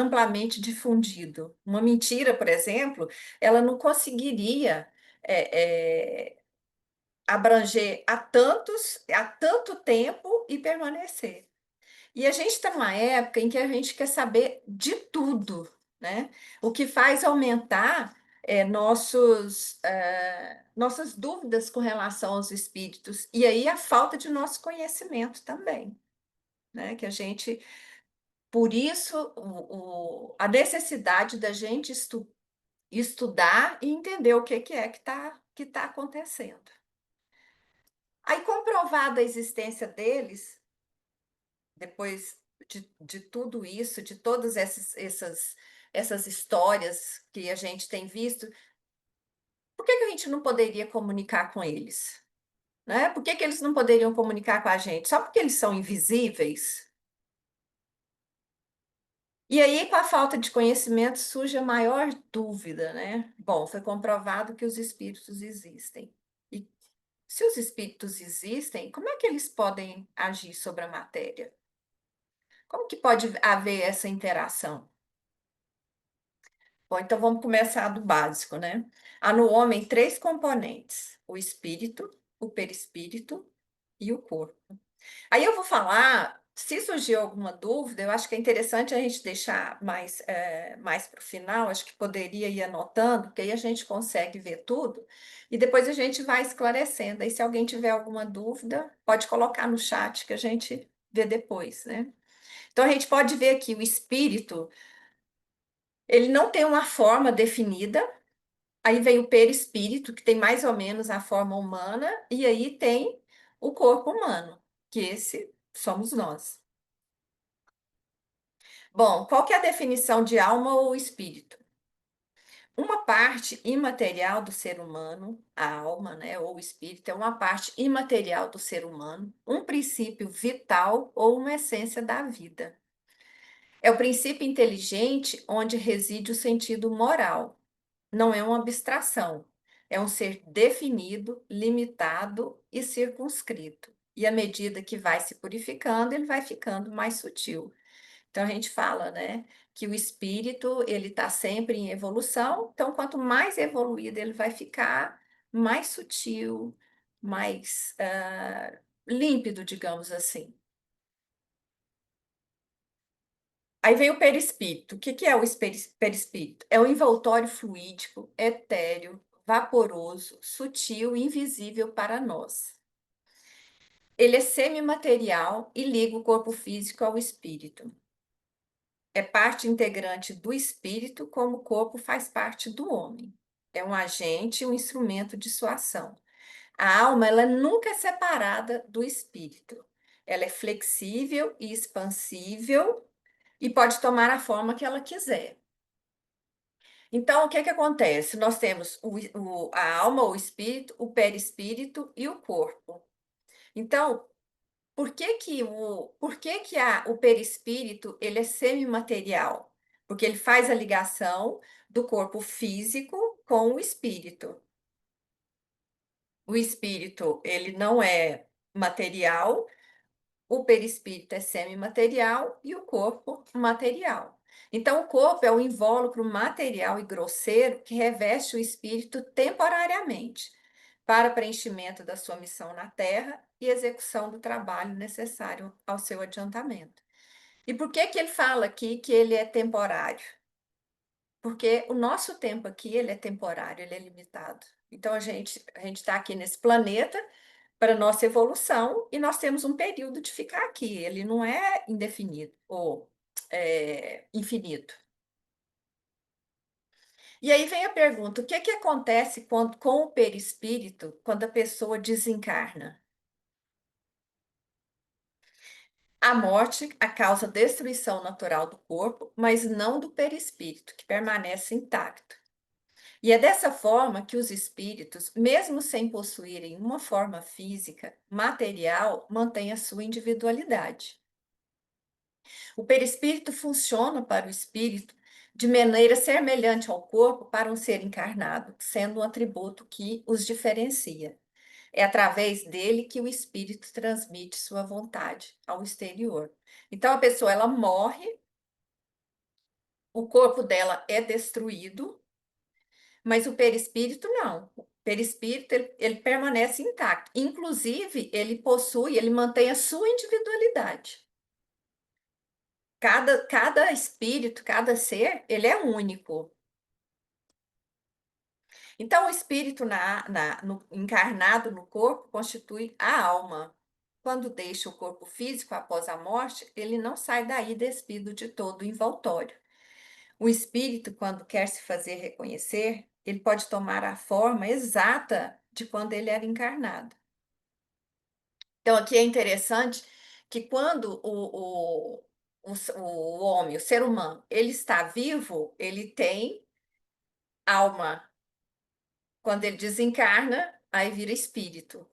amplamente difundido. Uma mentira, por exemplo, ela não conseguiria abranger a tanto tempo e permanecer. E a gente está numa época em que a gente quer saber de tudo, né? O que faz aumentar nossas dúvidas com relação aos espíritos, e aí a falta de nosso conhecimento também, né? Que a gente, por isso, a necessidade da gente estudar e entender o que é que tá acontecendo. Aí, comprovada a existência deles, depois de tudo isso, de todas essas histórias que a gente tem visto, por que que a gente não poderia comunicar com eles? Né? Por que que eles não poderiam comunicar com a gente? Só porque eles são invisíveis? E aí, com a falta de conhecimento, surge a maior dúvida, né? Bom, foi comprovado que os espíritos existem. E se os espíritos existem, como é que eles podem agir sobre a matéria? Como que pode haver essa interação? Bom, então vamos começar do básico, né? Há no homem três componentes: o espírito, o perispírito e o corpo. Aí eu vou falar, se surgir alguma dúvida, eu acho que é interessante a gente deixar mais para o final, acho que poderia ir anotando, porque aí a gente consegue ver tudo, e depois a gente vai esclarecendo. Aí, se alguém tiver alguma dúvida, pode colocar no chat que a gente vê depois, né? Então, a gente pode ver aqui o espírito, ele não tem uma forma definida. Aí vem o perispírito, que tem mais ou menos a forma humana, e aí tem o corpo humano, que esse somos nós. Bom, qual que é a definição de alma ou espírito? Uma parte imaterial do ser humano, a alma, né, ou o espírito, é uma parte imaterial do ser humano, um princípio vital ou uma essência da vida. É o princípio inteligente onde reside o sentido moral. Não é uma abstração, é um ser definido, limitado e circunscrito. E à medida que vai se purificando, ele vai ficando mais sutil. Então a gente fala, né, que o espírito ele está sempre em evolução. Então quanto mais evoluído ele vai ficar, mais sutil, mais límpido, digamos assim. Aí vem o perispírito. O que que é o perispírito? É um envoltório fluídico, etéreo, vaporoso, sutil e invisível para nós. Ele é semimaterial e liga o corpo físico ao espírito. É parte integrante do espírito, como o corpo faz parte do homem. É um agente, um instrumento de sua ação. A alma, ela nunca é separada do espírito. Ela é flexível e expansível e pode tomar a forma que ela quiser. Então, o que que acontece? Nós temos a alma, o espírito, o perispírito e o corpo. Então, por que que o perispírito ele é semimaterial? Porque ele faz a ligação do corpo físico com o espírito. O espírito, ele não é material, o perispírito é semimaterial e o corpo material. Então, o corpo é o invólucro material e grosseiro que reveste o espírito temporariamente para preenchimento da sua missão na Terra e execução do trabalho necessário ao seu adiantamento. E por que que ele fala aqui que ele é temporário? Porque o nosso tempo aqui, ele é temporário, ele é limitado. Então, a gente está aqui nesse planeta para nossa evolução e nós temos um período de ficar aqui. Ele não é indefinido ou infinito. E aí vem a pergunta: o que que acontece com o perispírito quando a pessoa desencarna? A morte causa destruição natural do corpo, mas não do perispírito, que permanece intacto. E é dessa forma que os espíritos, mesmo sem possuírem uma forma física, material, mantêm a sua individualidade. O perispírito funciona para o espírito de maneira semelhante ao corpo para um ser encarnado, sendo um atributo que os diferencia. É através dele que o espírito transmite sua vontade ao exterior. Então a pessoa ela morre o corpo dela é destruído, mas o perispírito não. O perispírito, ele permanece intacto. Inclusive, ele mantém a sua individualidade. Cada espírito, cada ser, ele é único. Então, o espírito encarnado no corpo constitui a alma. Quando deixa o corpo físico após a morte, ele não sai daí despido de todo o envoltório. O espírito, quando quer se fazer reconhecer, ele pode tomar a forma exata de quando ele era encarnado. Então, aqui é interessante que quando o homem, o ser humano, ele está vivo, ele tem alma. Quando ele desencarna, aí vira espírito.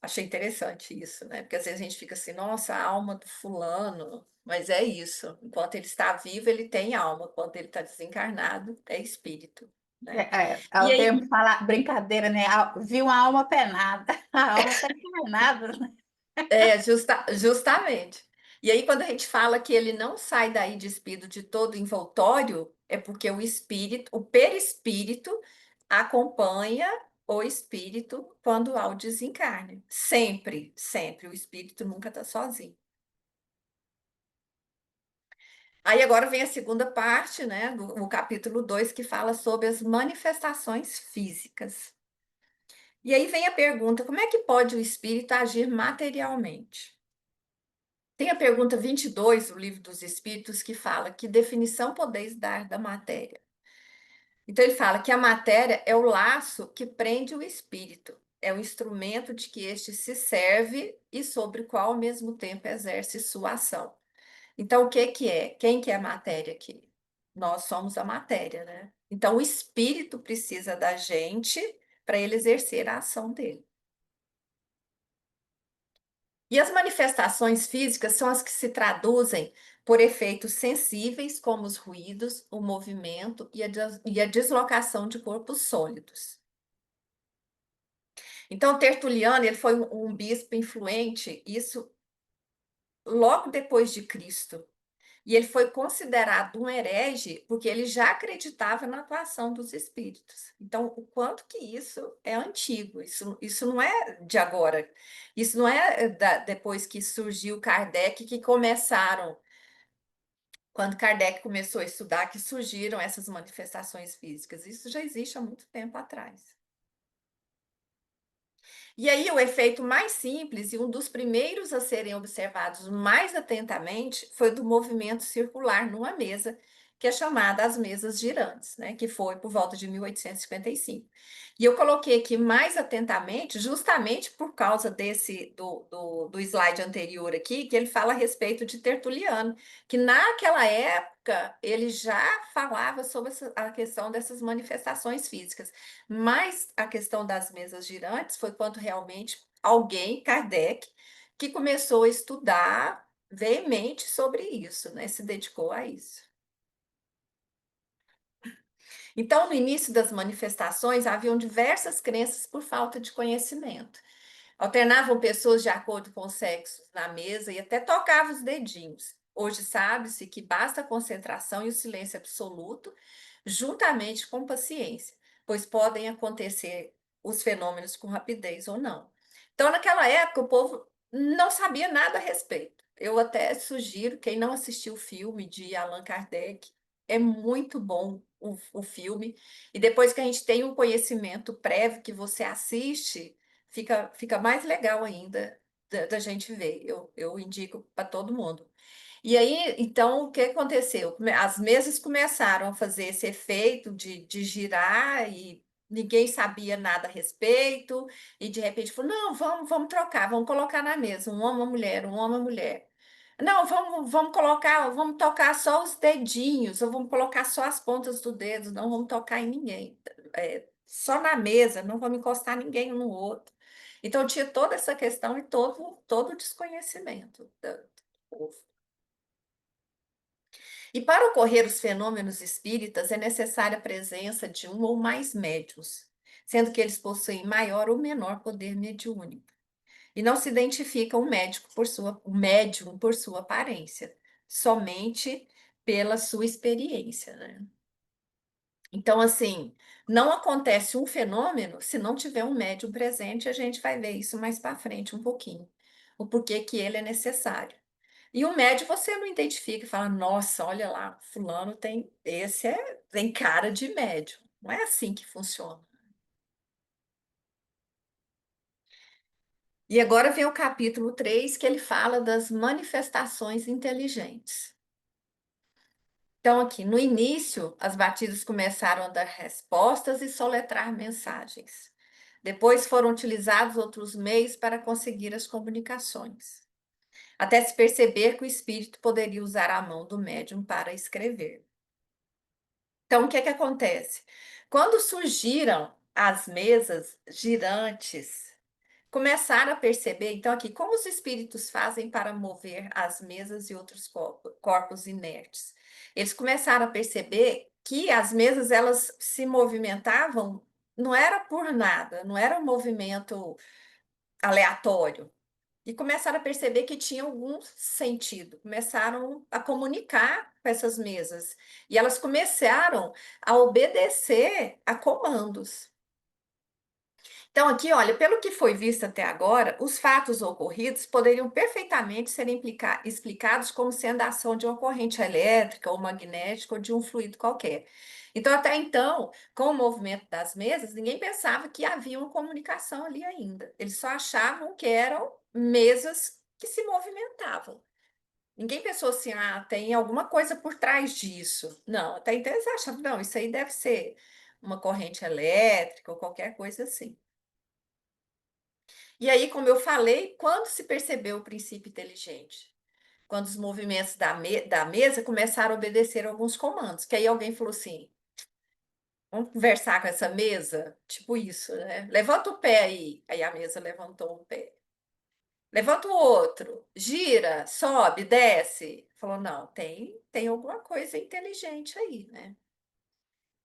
Achei interessante isso, né? Porque às vezes a gente fica assim, nossa, a alma do fulano. Mas é isso. Enquanto ele está vivo, ele tem alma. Quando ele está desencarnado, é espírito, né? É E o aí, termo falar, brincadeira, né? Viu a alma penada. A alma está encarnada, né? justamente. E aí, quando a gente fala que ele não sai daí despido de todo o envoltório, é porque o espírito, o perispírito, acompanha o espírito quando há o desencarne. Sempre, sempre. O espírito nunca está sozinho. Aí agora vem a segunda parte, né, do capítulo 2 que fala sobre as manifestações físicas. E aí vem a pergunta: como é que pode o espírito agir materialmente? Tem a pergunta 22 do Livro dos Espíritos que fala: que definição podeis dar da matéria? Então ele fala que a matéria é o laço que prende o espírito, é o instrumento de que este se serve e sobre o qual ao mesmo tempo exerce sua ação. Então, o que que é? Quem que é a matéria aqui? Nós somos a matéria, né? Então, o espírito precisa da gente para ele exercer a ação dele. E as manifestações físicas são as que se traduzem por efeitos sensíveis, como os ruídos, o movimento e a deslocação de corpos sólidos. Então, Tertuliano, ele foi um bispo influente, isso logo depois de Cristo. E ele foi considerado um herege porque ele já acreditava na atuação dos espíritos. Então, o quanto que isso é antigo, isso não é de agora. Isso não é depois que surgiu Kardec que começaram, quando Kardec começou a estudar, que surgiram essas manifestações físicas. Isso já existe há muito tempo atrás. E aí, o efeito mais simples e um dos primeiros a serem observados mais atentamente foi do movimento circular numa mesa, que é chamada as mesas girantes, né? Que foi por volta de 1855. E eu coloquei aqui mais atentamente, justamente por causa do slide anterior aqui, que ele fala a respeito de Tertuliano, que naquela época ele já falava sobre a questão dessas manifestações físicas. Mas a questão das mesas girantes foi quando realmente alguém, Kardec, que começou a estudar veemente sobre isso, né? Se dedicou a isso. Então, no início das manifestações, haviam diversas crenças por falta de conhecimento. Alternavam pessoas de acordo com os sexos na mesa e até tocavam os dedinhos. Hoje sabe-se que basta a concentração e o silêncio absoluto, juntamente com paciência, pois podem acontecer os fenômenos com rapidez ou não. Então, naquela época, o povo não sabia nada a respeito. Eu até sugiro, quem não assistiu o filme de Allan Kardec, é muito bom o filme. E depois que a gente tem um conhecimento prévio que você assiste, fica mais legal ainda da gente ver. Eu indico para todo mundo. E aí, então, o que aconteceu? As mesas começaram a fazer esse efeito de girar e ninguém sabia nada a respeito, e de repente falou: não, vamos trocar, vamos colocar na mesa, um homem, uma mulher, um homem, uma mulher. Não, vamos colocar, vamos tocar só os dedinhos, ou vamos colocar só as pontas do dedo, não vamos tocar em ninguém. Só na mesa, não vamos encostar ninguém um no outro. Então, tinha toda essa questão e todo o desconhecimento do povo. E para ocorrer os fenômenos espíritas, é necessária a presença de um ou mais médiuns, sendo que eles possuem maior ou menor poder mediúnico. E não se identifica um médium por sua aparência, somente pela sua experiência, né? Então, assim, não acontece um fenômeno se não tiver um médium presente, a gente vai ver isso mais para frente um pouquinho, o porquê que ele é necessário. E o médium você não identifica e fala, nossa, olha lá, fulano tem cara de médium. Não é assim que funciona. E agora vem o capítulo 3 que ele fala das manifestações inteligentes. Então, aqui, no início, as batidas começaram a dar respostas e soletrar mensagens. Depois foram utilizados outros meios para conseguir as comunicações, até se perceber que o espírito poderia usar a mão do médium para escrever. Então, o que é que acontece? Quando surgiram as mesas girantes, começaram a perceber, então, aqui, como os espíritos fazem para mover as mesas e outros corpos inertes. Eles começaram a perceber que as mesas, elas se movimentavam, não era por nada, não era um movimento aleatório. E começaram a perceber que tinha algum sentido, começaram a comunicar com essas mesas. E elas começaram a obedecer a comandos. Então, aqui, olha, pelo que foi visto até agora, os fatos ocorridos poderiam perfeitamente ser explicados como sendo a ação de uma corrente elétrica ou magnética ou de um fluido qualquer. Então, até então, com o movimento das mesas, ninguém pensava que havia uma comunicação ali ainda. Eles só achavam que eram mesas que se movimentavam. Ninguém pensou assim, ah, tem alguma coisa por trás disso. Não, até então eles achavam, não, isso aí deve ser uma corrente elétrica ou qualquer coisa assim. E aí, como eu falei, quando se percebeu o princípio inteligente? Quando os movimentos da mesa começaram a obedecer alguns comandos, que aí alguém falou assim: vamos conversar com essa mesa? Tipo isso, né? Levanta o pé aí. Aí a mesa levantou o pé. Levanta o outro, gira, sobe, desce. Falou: não, tem alguma coisa inteligente aí, né?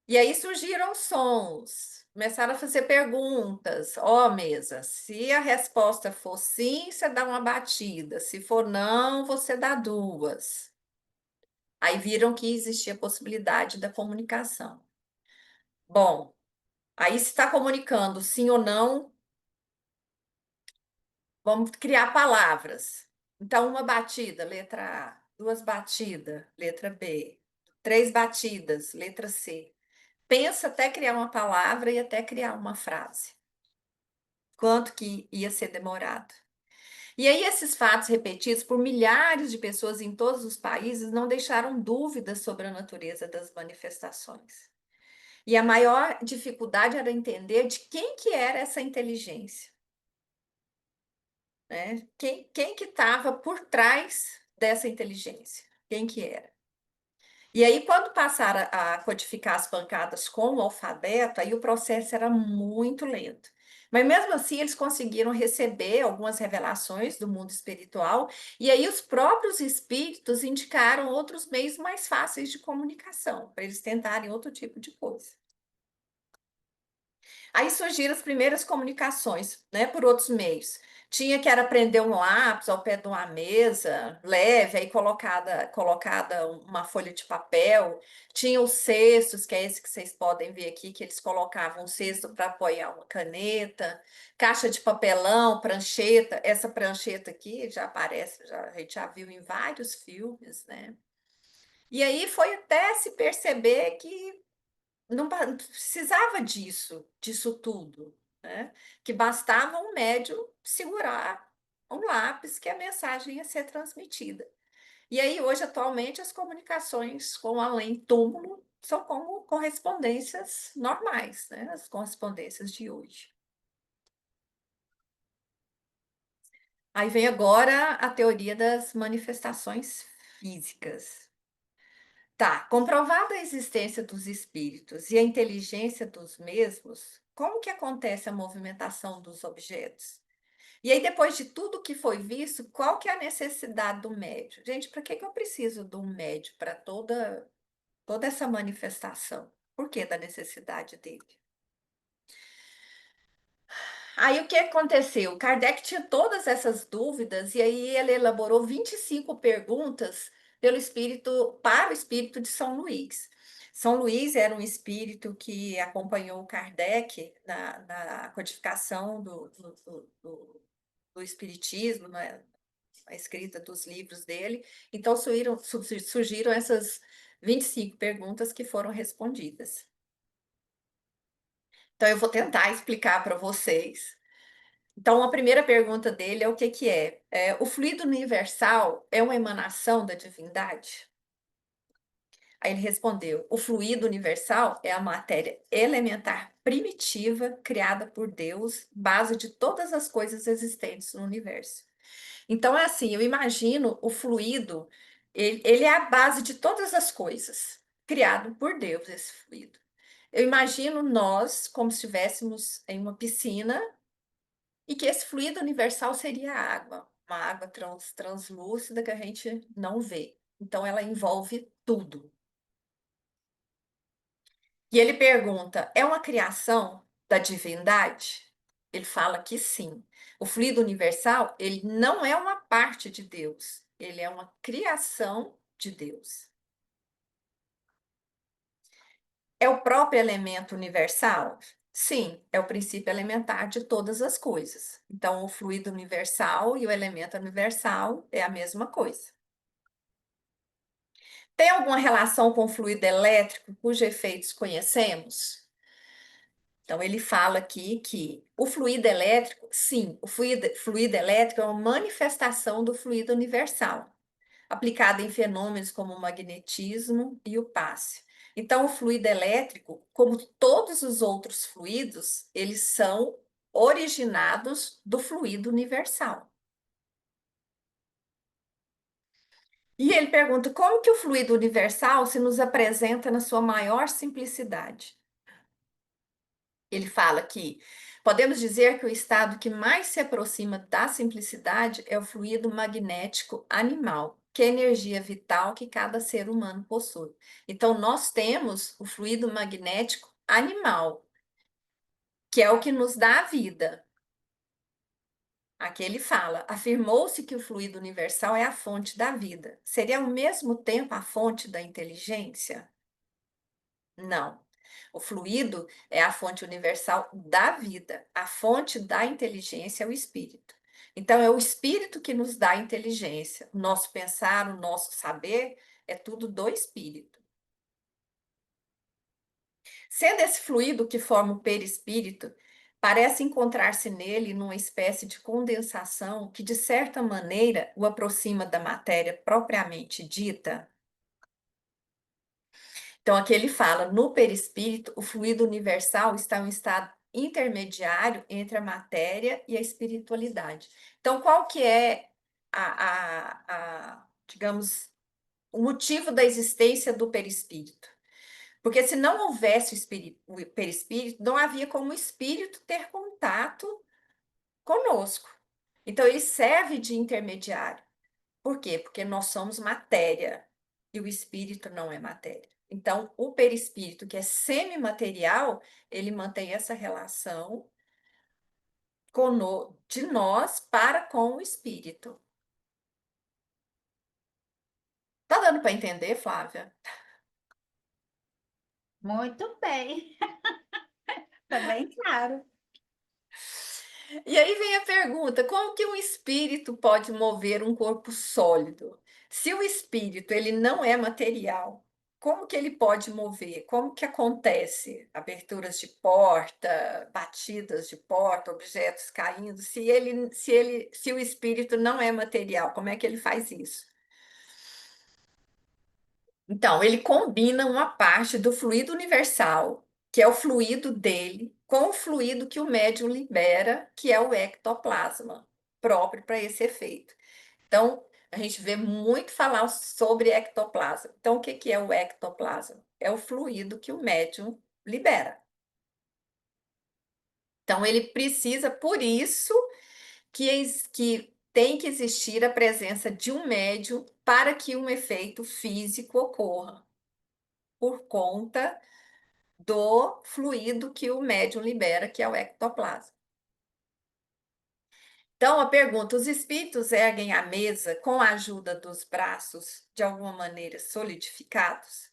E aí surgiram sons, começaram a fazer perguntas. Ó, mesa, se a resposta for sim, você dá uma batida. Se for não, você dá duas. Aí viram que existia a possibilidade da comunicação. Bom, aí se está comunicando sim ou não, vamos criar palavras. Então, uma batida, letra A. Duas batidas, letra B. Três batidas, letra C. Pensa até criar uma palavra e até criar uma frase. Quanto que ia ser demorado. E aí, esses fatos repetidos por milhares de pessoas em todos os países não deixaram dúvidas sobre a natureza das manifestações. E a maior dificuldade era entender de quem que era essa inteligência, né? Quem que estava por trás dessa inteligência? Quem que era? E aí, quando passaram a codificar as pancadas com o alfabeto, aí o processo era muito lento. Mas mesmo assim, eles conseguiram receber algumas revelações do mundo espiritual, e aí os próprios espíritos indicaram outros meios mais fáceis de comunicação, para eles tentarem outro tipo de coisa. Aí surgiram as primeiras comunicações, né, por outros meios. Tinha que era prender um lápis ao pé de uma mesa, leve, aí colocada uma folha de papel. Tinha os cestos, que é esse que vocês podem ver aqui, que eles colocavam um cesto para apoiar uma caneta, caixa de papelão, prancheta. Essa prancheta aqui já aparece, a gente já viu em vários filmes, né? E aí foi até se perceber que não precisava disso tudo, né? Que bastava um médium segurar um lápis que a mensagem ia ser transmitida. E aí, hoje, atualmente, as comunicações com além-túmulo são como correspondências normais, né? As correspondências de hoje. Aí vem agora a teoria das manifestações físicas. Tá, comprovada a existência dos espíritos e a inteligência dos mesmos, como que acontece a movimentação dos objetos? E aí, depois de tudo que foi visto, qual que é a necessidade do médio? Gente, para que que eu preciso de um médio para toda essa manifestação? Por que da necessidade dele? Aí, o que aconteceu? Kardec tinha todas essas dúvidas e aí ele elaborou 25 perguntas pelo espírito, para o espírito de São Luís. São Luís era um espírito que acompanhou Kardec na codificação do espiritismo, né, a escrita dos livros dele. Então surgiram essas 25 perguntas que foram respondidas. Então eu vou tentar explicar para vocês. Então, a primeira pergunta dele é o que que é? O fluido universal é uma emanação da divindade? Aí ele respondeu: o fluido universal é a matéria elementar primitiva criada por Deus, base de todas as coisas existentes no universo. Então, é assim, eu imagino o fluido, ele é a base de todas as coisas, criado por Deus, esse fluido. Eu imagino nós como se estivéssemos em uma piscina e que esse fluido universal seria a água, uma água translúcida que a gente não vê. Então, ela envolve tudo. E ele pergunta: é uma criação da divindade? Ele fala que sim. O fluido universal, ele não é uma parte de Deus, ele é uma criação de Deus. É o próprio elemento universal? Sim, é o princípio elementar de todas as coisas. Então, o fluido universal e o elemento universal é a mesma coisa. Tem alguma relação com o fluido elétrico, cujos efeitos conhecemos? Então, ele fala aqui que o fluido elétrico, sim, o fluido elétrico é uma manifestação do fluido universal, aplicada em fenômenos como o magnetismo e o passe. Então, o fluido elétrico, como todos os outros fluidos, eles são originados do fluido universal. E ele pergunta como que o fluido universal se nos apresenta na sua maior simplicidade. Ele fala que podemos dizer que o estado que mais se aproxima da simplicidade é o fluido magnético animal, que é a energia vital que cada ser humano possui. Então, nós temos o fluido magnético animal, que é o que nos dá a vida. Aqui ele fala: afirmou-se que o fluido universal é a fonte da vida. Seria ao mesmo tempo a fonte da inteligência? Não. O fluido é a fonte universal da vida. A fonte da inteligência é o espírito. Então, é o espírito que nos dá a inteligência. O nosso pensar, o nosso saber, é tudo do espírito. Sendo esse fluido que forma o perispírito, parece encontrar-se nele numa espécie de condensação que, de certa maneira, o aproxima da matéria propriamente dita. Então, aqui ele fala: no perispírito, o fluido universal está em um estado intermediário entre a matéria e a espiritualidade. Então, qual que é digamos, o motivo da existência do perispírito? Porque se não houvesse o perispírito, não havia como o espírito ter contato conosco. Então, ele serve de intermediário. Por quê? Porque nós somos matéria e o espírito não é matéria. Então, o perispírito, que é semimaterial, ele mantém essa relação de nós para com o espírito. Tá dando para entender, Flávia? Muito bem, tá bem claro. E aí vem a pergunta: como que um espírito pode mover um corpo sólido? Se o espírito ele não é material, como que ele pode mover? Como que acontece? Aberturas de porta, batidas de porta, objetos caindo, se o espírito não é material, como é que ele faz isso? Então, ele combina uma parte do fluido universal, que é o fluido dele, com o fluido que o médium libera, que é o ectoplasma, próprio para esse efeito. Então, a gente vê muito falar sobre ectoplasma. Então, o que que é o ectoplasma? É o fluido que o médium libera. Então, ele precisa, por isso, que tem que existir a presença de um médium para que um efeito físico ocorra, por conta do fluido que o médium libera, que é o ectoplasma. Então, a pergunta: os espíritos erguem a mesa com a ajuda dos braços de alguma maneira solidificados?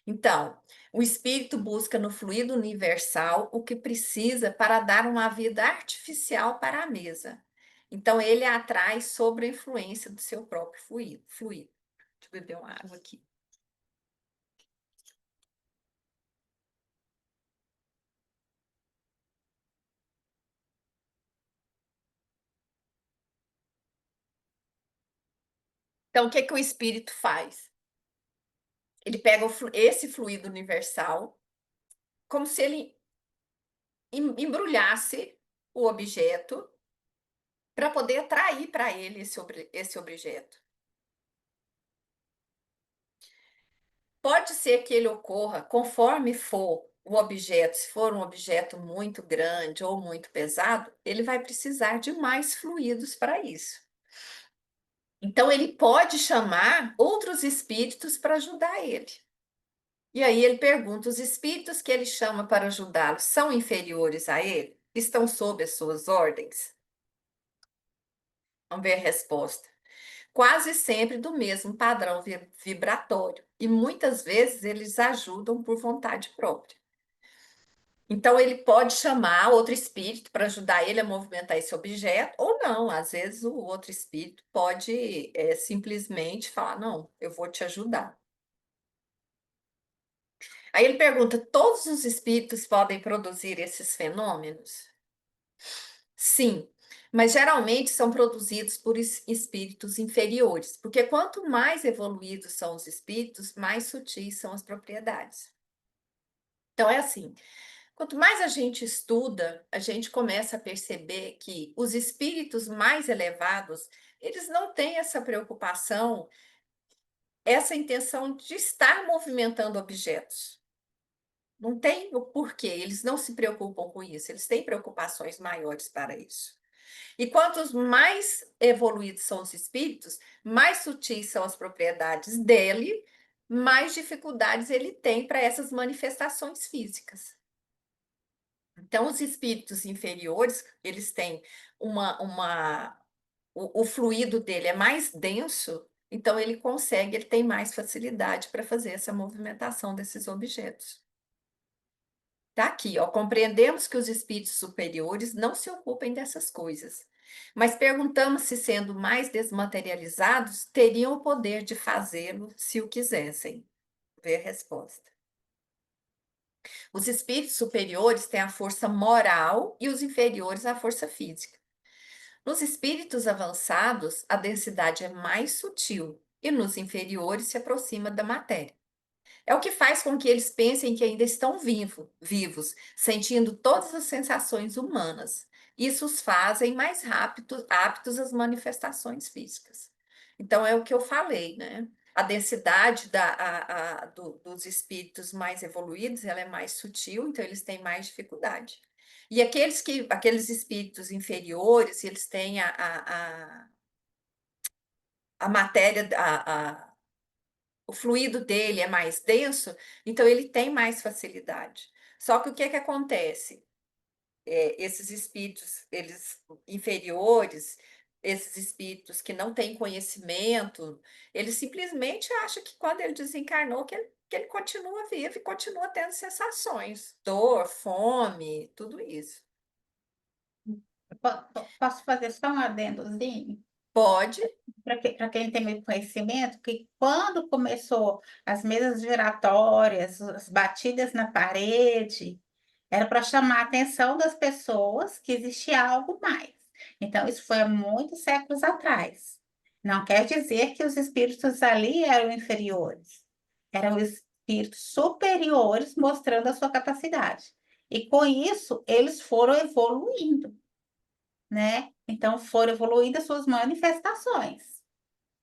Então, o espírito busca no fluido universal o que precisa para dar uma vida artificial para a mesa. Então, ele atrai sob a influência do seu próprio fluido. Deixa eu beber uma água aqui. Então, o que que o espírito faz? Ele pega esse fluido universal, como se ele embrulhasse o objeto para poder atrair para ele esse objeto. Pode ser que ele ocorra conforme for o objeto, se for um objeto muito grande ou muito pesado, ele vai precisar de mais fluidos para isso. Então, ele pode chamar outros espíritos para ajudar ele. E aí ele pergunta: os espíritos que ele chama para ajudá-lo são inferiores a ele? Estão sob as suas ordens? Vamos ver a resposta. Quase sempre do mesmo padrão vibratório, e muitas vezes eles ajudam por vontade própria. Então, ele pode chamar outro espírito para ajudar ele a movimentar esse objeto, ou não, às vezes o outro espírito pode simplesmente falar: não, eu vou te ajudar. Aí ele pergunta: todos os espíritos podem produzir esses fenômenos? Sim, mas geralmente são produzidos por espíritos inferiores, porque quanto mais evoluídos são os espíritos, mais sutis são as propriedades. Então é assim, quanto mais a gente estuda, a gente começa a perceber que os espíritos mais elevados, eles não têm essa preocupação, essa intenção de estar movimentando objetos. Não tem o porquê, eles não se preocupam com isso, eles têm preocupações maiores para isso. E quantos mais evoluídos são os espíritos, mais sutis são as propriedades dele, mais dificuldades ele tem para essas manifestações físicas. Então, os espíritos inferiores, eles têm o fluido dele é mais denso, então ele tem mais facilidade para fazer essa movimentação desses objetos. Tá aqui, ó. Compreendemos que os espíritos superiores não se ocupem dessas coisas, mas perguntamos se, sendo mais desmaterializados, teriam o poder de fazê-lo se o quisessem. Vê a resposta. Os espíritos superiores têm a força moral e os inferiores a força física. Nos espíritos avançados, a densidade é mais sutil e nos inferiores se aproxima da matéria. É o que faz com que eles pensem que ainda estão vivos, sentindo todas as sensações humanas. Isso os fazem mais aptos às manifestações físicas. Então, é o que eu falei, né? A densidade dos espíritos mais evoluídos, ela é mais sutil, então eles têm mais dificuldade. E aqueles espíritos inferiores, eles têm a matéria, o fluido dele é mais denso, então ele tem mais facilidade. Só que o que é que acontece? Esses espíritos, eles inferiores, esses espíritos que não têm conhecimento, eles simplesmente acham que quando ele desencarnou, que ele continua vivo e continua tendo sensações, dor, fome, tudo isso. Posso fazer só um adendozinho? Pode. Para quem tem muito conhecimento, que quando começou as mesas giratórias, as batidas na parede, era para chamar a atenção das pessoas que existia algo mais. Então, isso foi há muitos séculos atrás. Não quer dizer que os espíritos ali eram inferiores. Eram espíritos superiores mostrando a sua capacidade. E com isso, eles foram evoluindo, né? Então, foram evoluindo as suas manifestações.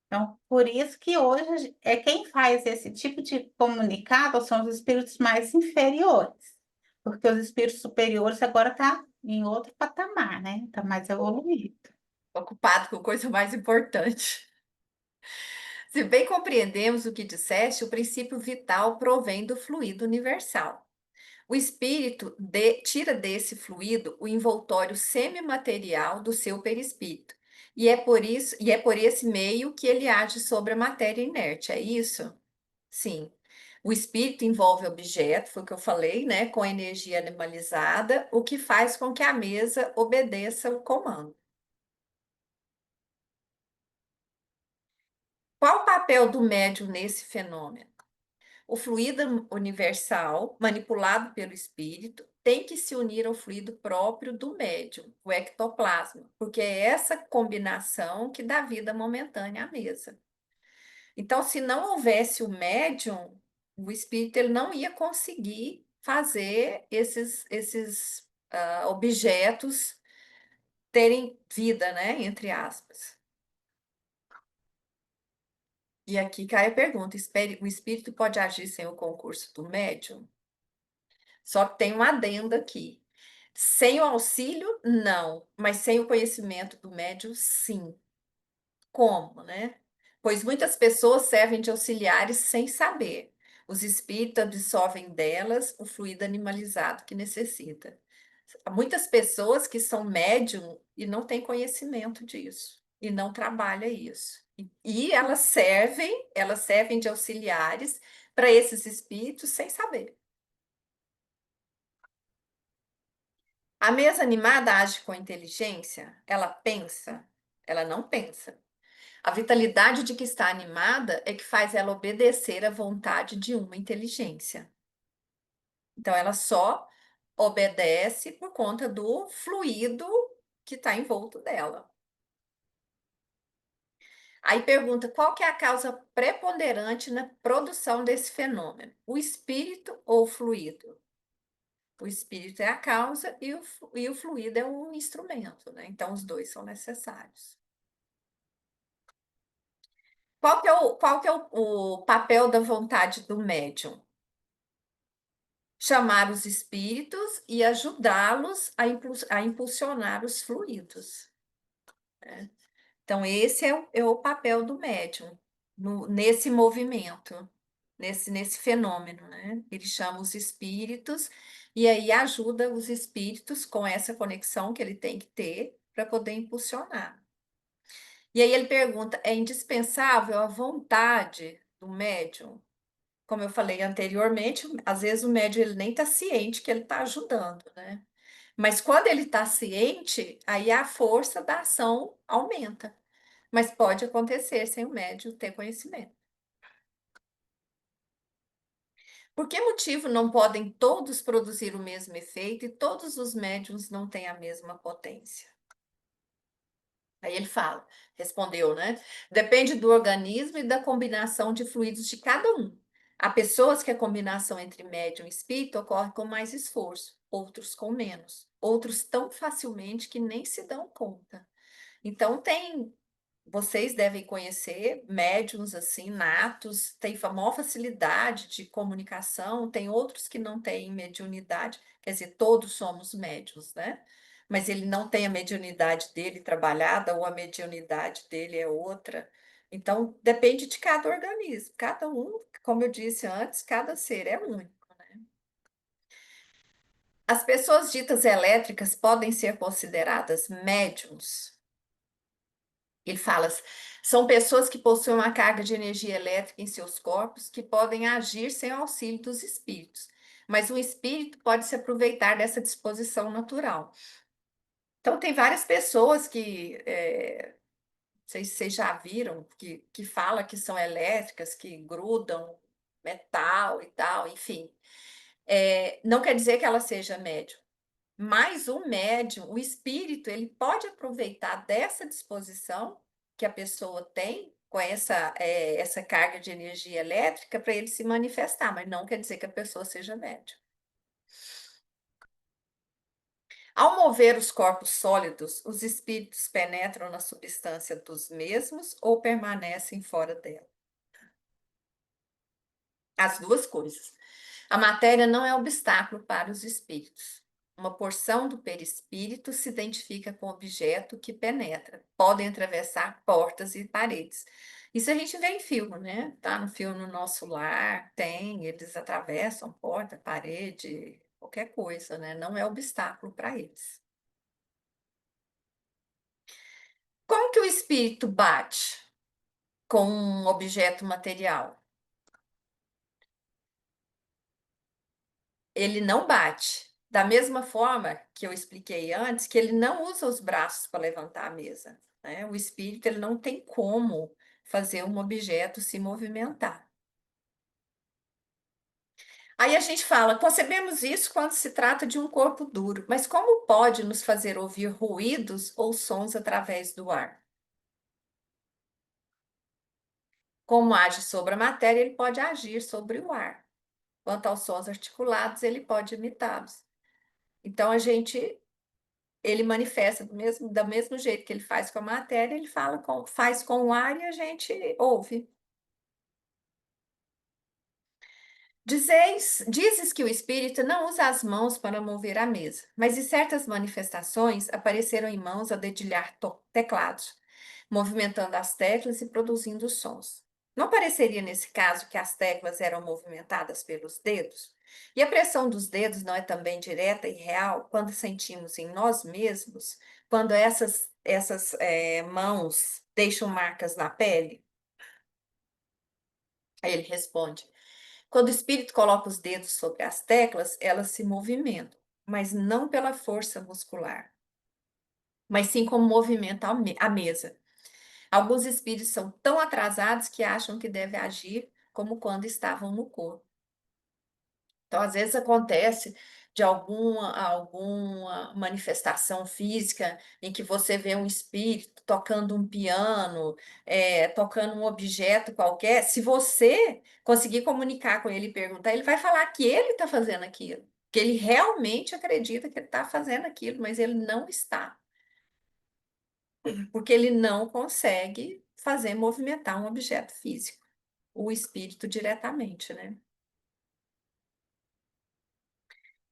Então, por isso que hoje é quem faz esse tipo de comunicado são os espíritos mais inferiores, porque os espíritos superiores agora estão em outro patamar, né? Está mais evoluído. Ocupado com coisa mais importante. Se bem compreendemos o que disseste, o princípio vital provém do fluido universal. O espírito tira desse fluido o envoltório semimaterial do seu perispírito. E é por esse meio que ele age sobre a matéria inerte, é isso? Sim. O espírito envolve objeto, foi o que eu falei, né, com energia animalizada, o que faz com que a mesa obedeça o comando. Qual o papel do médium nesse fenômeno? O fluido universal, manipulado pelo espírito, tem que se unir ao fluido próprio do médium, o ectoplasma, porque é essa combinação que dá vida momentânea à mesa. Então, se não houvesse o médium, o espírito ele não ia conseguir fazer esses objetos terem vida, né? Entre aspas. E aqui cai a pergunta: o espírito pode agir sem o concurso do médium? Só que tem um adendo aqui. Sem o auxílio, não, mas sem o conhecimento do médium, sim. Como, né? Pois muitas pessoas servem de auxiliares sem saber. Os espíritos absorvem delas o fluido animalizado que necessita. Há muitas pessoas que são médium e não têm conhecimento disso, e não trabalham isso. E elas servem de auxiliares para esses espíritos sem saber. A mesa animada age com inteligência? Ela pensa? Ela não pensa. A vitalidade de que está animada é que faz ela obedecer à vontade de uma inteligência. Então, ela só obedece por conta do fluido que está envolto dela. Aí pergunta, qual que é a causa preponderante na produção desse fenômeno? O espírito ou o fluido? O espírito é a causa e o fluido é o instrumento, né? Então, os dois são necessários. Qual que é o papel da vontade do médium? Chamar os espíritos e ajudá-los a impulsionar os fluidos, né? Então, esse é o papel do médium nesse movimento, nesse fenômeno, né? Ele chama os espíritos e aí ajuda os espíritos com essa conexão que ele tem que ter para poder impulsionar. E aí ele pergunta: é indispensável a vontade do médium? Como eu falei anteriormente, às vezes o médium ele nem está ciente que ele está ajudando, né? Mas quando ele está ciente, aí a força da ação aumenta. Mas pode acontecer sem o médium ter conhecimento. Por que motivo não podem todos produzir o mesmo efeito e todos os médiums não têm a mesma potência? Aí ele fala, respondeu, né? Depende do organismo e da combinação de fluidos de cada um. Há pessoas que a combinação entre médium e espírito ocorre com mais esforço, outros com menos, outros tão facilmente que nem se dão conta. Então, vocês devem conhecer médiums assim, natos, têm maior facilidade de comunicação, tem outros que não têm mediunidade, quer dizer, todos somos médiums, né? Mas ele não tem a mediunidade dele trabalhada, ou a mediunidade dele é outra. Então, depende de cada organismo, cada um, como eu disse antes, cada ser é único. As pessoas ditas elétricas podem ser consideradas médiums. Ele fala, são pessoas que possuem uma carga de energia elétrica em seus corpos que podem agir sem o auxílio dos espíritos, mas o espírito pode se aproveitar dessa disposição natural. Então, tem várias pessoas não sei se vocês já viram, que falam que são elétricas, que grudam metal e tal, enfim. Não quer dizer que ela seja médium. Mas o médium, o espírito, ele pode aproveitar dessa disposição que a pessoa tem com essa carga de energia elétrica para ele se manifestar, mas não quer dizer que a pessoa seja médium. Ao mover os corpos sólidos, os espíritos penetram na substância dos mesmos ou permanecem fora dela? As duas coisas. A matéria não é obstáculo para os espíritos. Uma porção do perispírito se identifica com o objeto que penetra. Podem atravessar portas e paredes. Isso a gente vê em filme, né? Tá no filme No Nosso Lar, tem, eles atravessam porta, parede, qualquer coisa, né? Não é obstáculo para eles. Como que o espírito bate com um objeto material? Ele não bate. Da mesma forma que eu expliquei antes, que ele não usa os braços para levantar a mesa, né? O espírito ele não tem como fazer um objeto se movimentar. Aí a gente fala, concebemos isso quando se trata de um corpo duro, mas como pode nos fazer ouvir ruídos ou sons através do ar? Como age sobre a matéria, ele pode agir sobre o ar. Quanto aos sons articulados, ele pode imitá-los. Então ele manifesta do mesmo jeito que ele faz com a matéria, ele faz com o ar e a gente ouve. Dizes que o espírito não usa as mãos para mover a mesa, mas em certas manifestações apareceram em mãos a dedilhar teclados, movimentando as teclas e produzindo sons. Não pareceria nesse caso que as teclas eram movimentadas pelos dedos? E a pressão dos dedos não é também direta e real quando sentimos em nós mesmos, quando essas mãos deixam marcas na pele? Aí ele responde. Quando o espírito coloca os dedos sobre as teclas, elas se movimentam, mas não pela força muscular, mas sim como movimenta a mesa. Alguns espíritos são tão atrasados que acham que devem agir como quando estavam no corpo. Então, às vezes acontece de alguma manifestação física em que você vê um espírito tocando um piano, tocando um objeto qualquer. Se você conseguir comunicar com ele e perguntar, ele vai falar que ele está fazendo aquilo, que ele realmente acredita que ele está fazendo aquilo, mas ele não está, porque ele não consegue fazer movimentar um objeto físico, o espírito diretamente, né?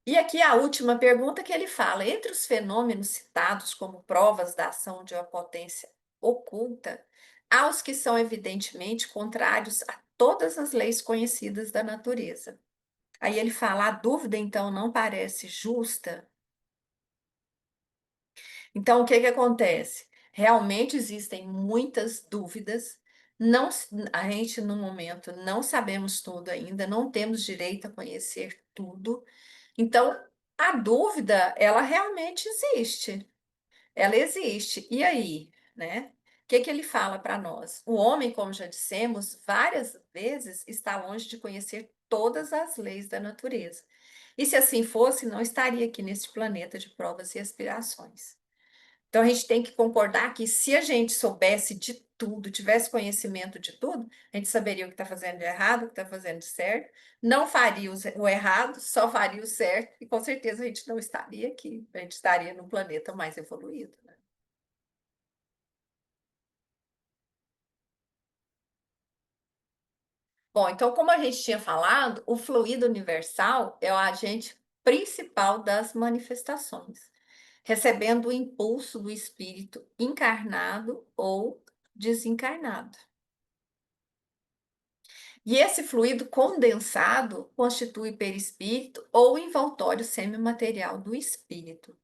E aqui a última pergunta que ele fala: entre os fenômenos citados como provas da ação de uma potência oculta, há os que são evidentemente contrários a todas as leis conhecidas da natureza. Aí ele fala: a dúvida então não parece justa. Então, o que que acontece? Realmente existem muitas dúvidas. Não, a gente, no momento, não sabemos tudo ainda, não temos direito a conhecer tudo. Então, a dúvida, ela realmente existe. Ela existe. E aí, né? O que que ele fala para nós? O homem, como já dissemos, várias vezes está longe de conhecer todas as leis da natureza. E se assim fosse, não estaria aqui neste planeta de provas e expiações. Então, a gente tem que concordar que se a gente soubesse de tudo, tivesse conhecimento de tudo, a gente saberia o que está fazendo de errado, o que está fazendo de certo, não faria o errado, só faria o certo, e com certeza a gente não estaria aqui, a gente estaria num planeta mais evoluído, né? Bom, então, como a gente tinha falado, o fluido universal é o agente principal das manifestações, recebendo o impulso do espírito encarnado ou desencarnado. E esse fluido condensado constitui perispírito ou envoltório semimaterial do espírito.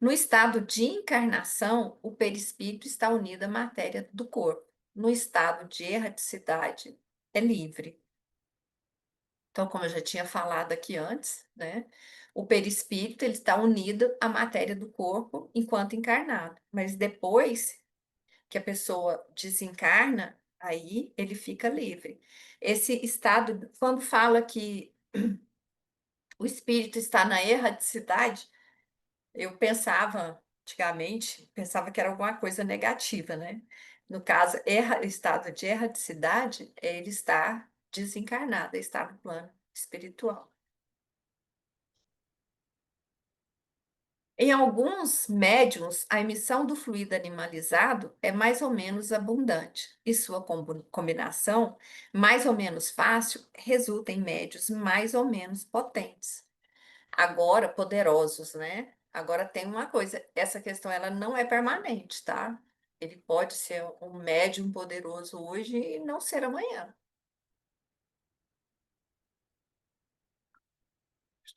No estado de encarnação, o perispírito está unido à matéria do corpo. No estado de erraticidade, é livre. Então, como eu já tinha falado aqui antes, né? O perispírito ele está unido à matéria do corpo enquanto encarnado, mas depois que a pessoa desencarna, aí ele fica livre. Esse estado, quando fala que o espírito está na erraticidade, eu pensava, antigamente, pensava que era alguma coisa negativa, né? No caso, estado de erraticidade é ele estar desencarnado, é estar no plano espiritual. Em alguns médiums, a emissão do fluido animalizado é mais ou menos abundante, e sua combinação, mais ou menos fácil, resulta em médios mais ou menos potentes. Agora, poderosos, né? Agora tem uma coisa, essa questão ela não é permanente, tá? Ele pode ser um médium poderoso hoje e não ser amanhã.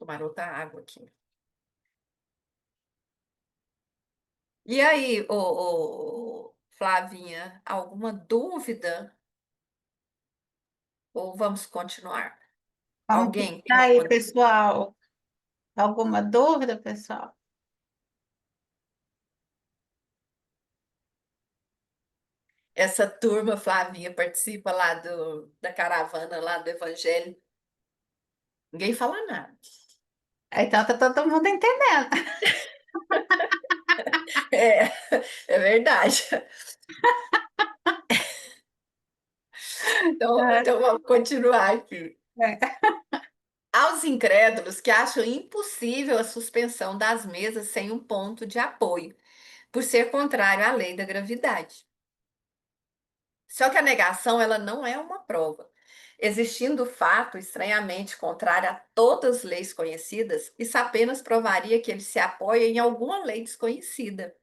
Tomar outra água aqui. E aí, Flavinha, alguma dúvida? Ou vamos continuar? Como que Alguém tem tá aí, alguma... pessoal? Alguma dúvida, pessoal? Essa turma, Flavinha, participa lá da caravana lá do Evangelho. Ninguém fala nada. Então tá todo mundo entendendo. É, é verdade. Então vamos continuar aqui. É. Aos incrédulos que acham impossível a suspensão das mesas sem um ponto de apoio, por ser contrário à lei da gravidade. Só que a negação, ela não é uma prova. Existindo o fato estranhamente contrário a todas as leis conhecidas, isso apenas provaria que ele se apoia em alguma lei desconhecida,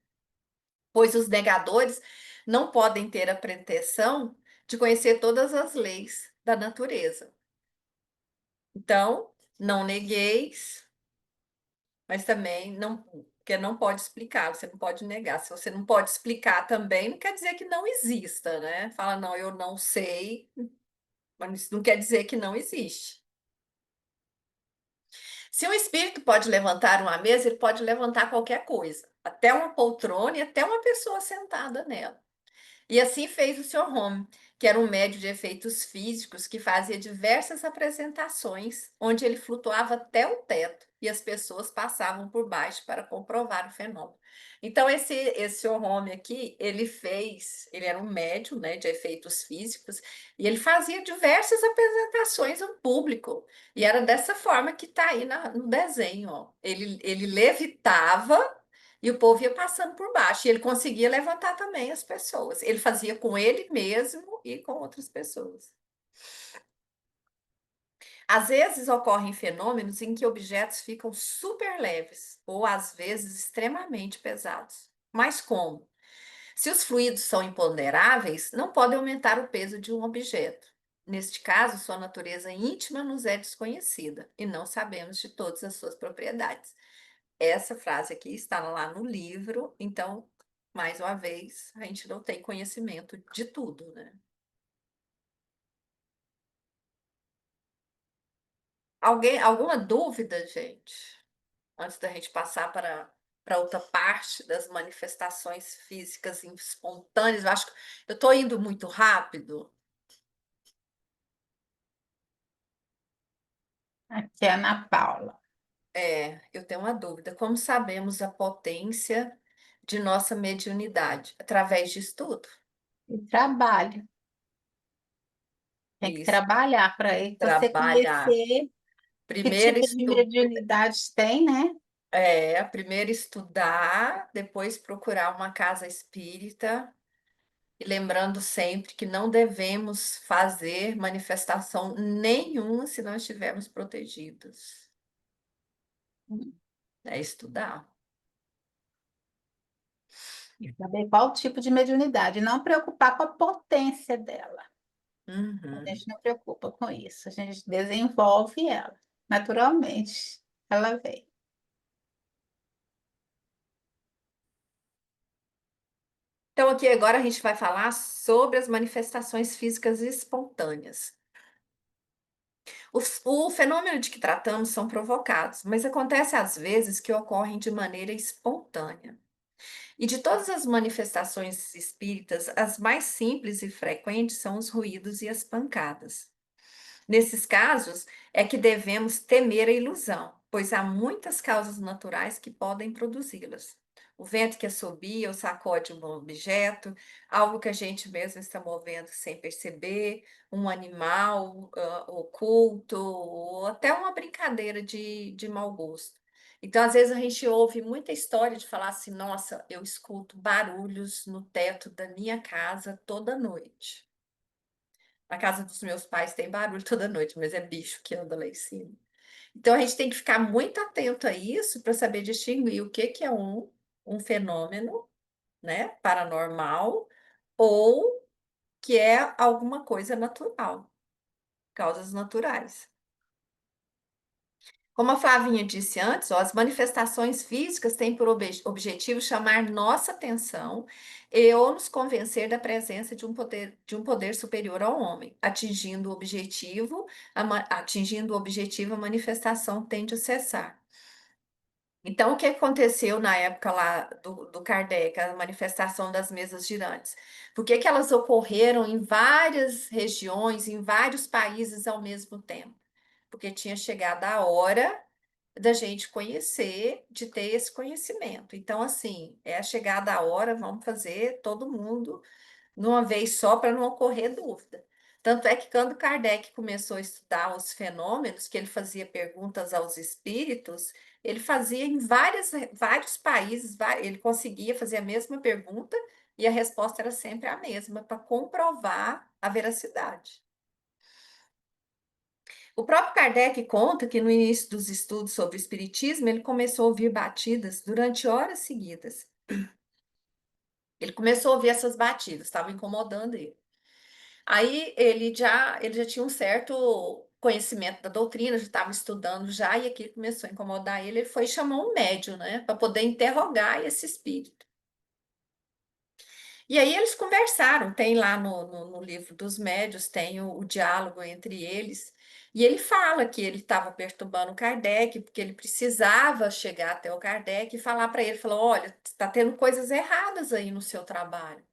pois os negadores não podem ter a pretensão de conhecer todas as leis da natureza. Então, não negueis, mas também não, porque não pode explicar, você não pode negar. Se você não pode explicar também, não quer dizer que não exista, né? Fala, não, eu não sei, mas isso não quer dizer que não existe. Se um espírito pode levantar uma mesa, ele pode levantar qualquer coisa, até uma poltrona e até uma pessoa sentada nela. E assim fez o Sr. Home, que era um médium de efeitos físicos que fazia diversas apresentações, onde ele flutuava até o teto e as pessoas passavam por baixo para comprovar o fenômeno. Então, esse Sr. Home aqui, ele era um médium, né, de efeitos físicos, e ele fazia diversas apresentações ao público. E era dessa forma que está aí no desenho, ó. Ele levitava e o povo ia passando por baixo. E ele conseguia levantar também as pessoas. Ele fazia com ele mesmo e com outras pessoas. Às vezes ocorrem fenômenos em que objetos ficam super leves, ou às vezes extremamente pesados. Mas como? Se os fluidos são imponderáveis, não podem aumentar o peso de um objeto. Neste caso, sua natureza íntima nos é desconhecida e não sabemos de todas as suas propriedades. Essa frase aqui está lá no livro, então, mais uma vez, a gente não tem conhecimento de tudo, né? Alguma dúvida, gente? Antes da gente passar para outra parte das manifestações físicas espontâneas, eu acho que eu estou indo muito rápido. Aqui é a Ana Paula. Eu tenho uma dúvida. Como sabemos a potência de nossa mediunidade? Através de estudo? E trabalho. Tem que Isso, trabalhar para você trabalhar. conhecer que Primeiro tipo de estudo. mediunidade tem, né? Primeiro estudar, depois procurar uma casa espírita, e lembrando sempre que não devemos fazer manifestação nenhuma se não estivermos protegidos. É estudar. E saber qual tipo de mediunidade. Não preocupar com a potência dela. A Uhum. gente não preocupa com isso. A gente desenvolve ela. Naturalmente, ela vem. Então, aqui agora a gente vai falar sobre as manifestações físicas espontâneas. O fenômeno de que tratamos são provocados, mas acontece às vezes que ocorrem de maneira espontânea. E de todas as manifestações espíritas, as mais simples e frequentes são os ruídos e as pancadas. Nesses casos, é que devemos temer a ilusão, pois há muitas causas naturais que podem produzi-las. O vento que assobia ou sacode um objeto, algo que a gente mesmo está movendo sem perceber, um animal oculto, ou até uma brincadeira de mau gosto. Então, às vezes, a gente ouve muita história de falar assim: nossa, eu escuto barulhos no teto da minha casa toda noite. Na casa dos meus pais tem barulho toda noite, mas é bicho que anda lá em cima. Então a gente tem que ficar muito atento a isso para saber distinguir o que que é um fenômeno, né, paranormal ou que é alguma coisa natural, causas naturais. Como a Flavinha disse antes, ó, as manifestações físicas têm por objetivo chamar nossa atenção e ou nos convencer da presença de um poder superior ao homem. Atingindo o objetivo, a manifestação tende a cessar. Então, o que aconteceu na época lá do Kardec, a manifestação das mesas girantes? Por que que elas ocorreram em várias regiões, em vários países ao mesmo tempo? Porque tinha chegado a hora da gente conhecer, de ter esse conhecimento. Então, assim, é a chegada a hora, vamos fazer todo mundo numa vez só para não ocorrer dúvida. Tanto é que quando Kardec começou a estudar os fenômenos, que ele fazia perguntas aos espíritos, ele fazia em vários países, ele conseguia fazer a mesma pergunta e a resposta era sempre a mesma, para comprovar a veracidade. O próprio Kardec conta que no início dos estudos sobre o espiritismo, ele começou a ouvir batidas durante horas seguidas. Ele começou a ouvir essas batidas, estava incomodando ele. Aí ele já tinha um certo conhecimento da doutrina, já estava estudando já, e aquilo começou a incomodar ele. Ele foi e chamou um médium, né, para poder interrogar esse espírito. E aí eles conversaram, tem lá no livro dos médios, tem o diálogo entre eles, e ele fala que ele estava perturbando o Kardec, porque ele precisava chegar até o Kardec e falar para ele, falou, olha, está tendo coisas erradas aí no seu trabalho,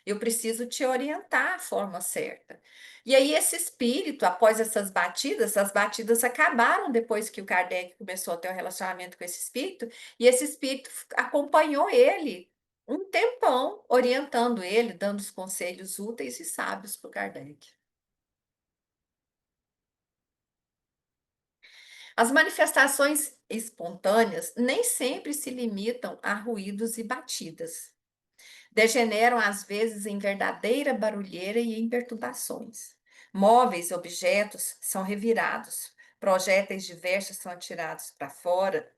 eu preciso te orientar a forma certa. E aí esse espírito, após essas batidas, as batidas acabaram depois que o Kardec começou a ter um relacionamento com esse espírito, e esse espírito acompanhou ele um tempão orientando ele, dando os conselhos úteis e sábios para o Kardec. As manifestações espontâneas nem sempre se limitam a ruídos e batidas. Degeneram, às vezes, em verdadeira barulheira e em perturbações. Móveis, objetos são revirados, projéteis diversos são atirados para fora,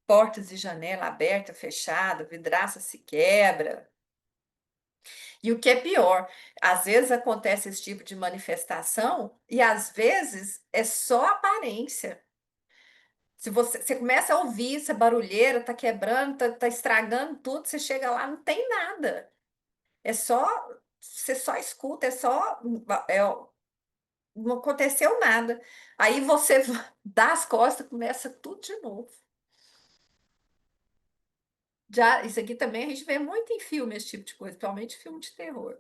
portas e janela aberta, fechada, vidraça se quebra. E o que é pior, às vezes acontece esse tipo de manifestação e às vezes é só aparência. Se você começa a ouvir essa barulheira, tá quebrando, tá estragando tudo, você chega lá, não tem nada. É só, você só escuta, é, não aconteceu nada. Aí você dá as costas, começa tudo de novo. Já, isso aqui também a gente vê muito em filme, esse tipo de coisa, principalmente filme de terror.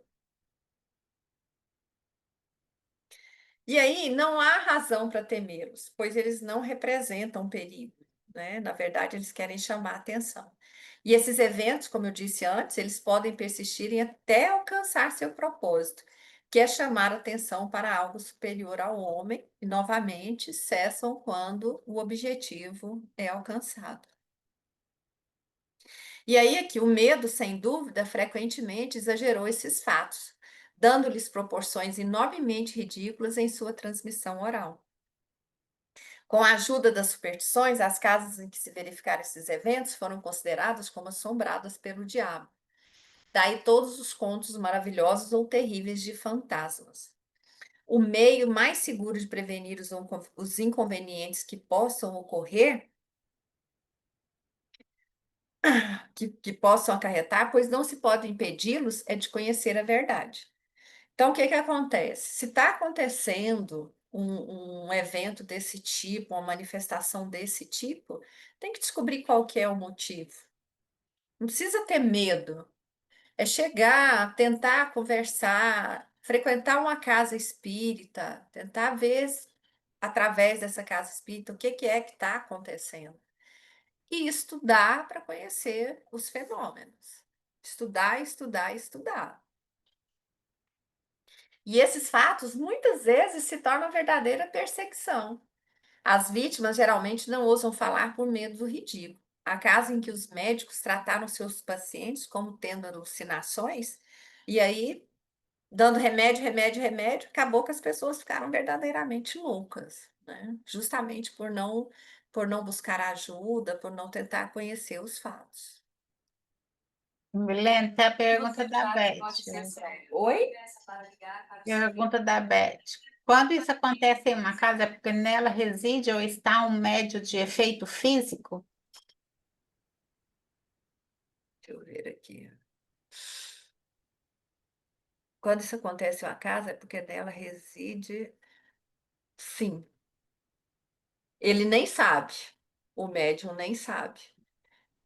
E aí não há razão para temê-los, pois eles não representam perigo, né? Na verdade, eles querem chamar atenção. E esses eventos, como eu disse antes, eles podem persistirem até alcançar seu propósito, que é chamar atenção para algo superior ao homem, e novamente cessam quando o objetivo é alcançado. E aí aqui o medo, sem dúvida, frequentemente exagerou esses fatos, dando-lhes proporções enormemente ridículas em sua transmissão oral. Com a ajuda das superstições, as casas em que se verificaram esses eventos foram consideradas como assombradas pelo diabo. Daí todos os contos maravilhosos ou terríveis de fantasmas. O meio mais seguro de prevenir os inconvenientes que possam ocorrer, que possam acarretar, pois não se pode impedi-los, é de conhecer a verdade. Então, o que que acontece? Se está acontecendo um evento desse tipo, uma manifestação desse tipo, tem que descobrir qual que é o motivo. Não precisa ter medo. É chegar, tentar conversar, frequentar uma casa espírita, tentar ver através dessa casa espírita o que é que está acontecendo. E estudar para conhecer os fenômenos. Estudar, estudar, estudar. E esses fatos muitas vezes se tornam verdadeira perseguição. As vítimas geralmente não ousam falar por medo do ridículo. Há casos em que os médicos trataram seus pacientes como tendo alucinações, e aí, dando remédio, remédio, remédio, acabou que as pessoas ficaram verdadeiramente loucas, né? Justamente por não buscar ajuda, por não tentar conhecer os fatos. Milena, tem a pergunta da Beth. Oi? Pergunta da Beth. Quando isso acontece em uma casa, é porque nela reside ou está um médio de efeito físico? Deixa eu ver aqui. Quando isso acontece em uma casa, é porque nela reside. Sim. Ele nem sabe. O médium nem sabe.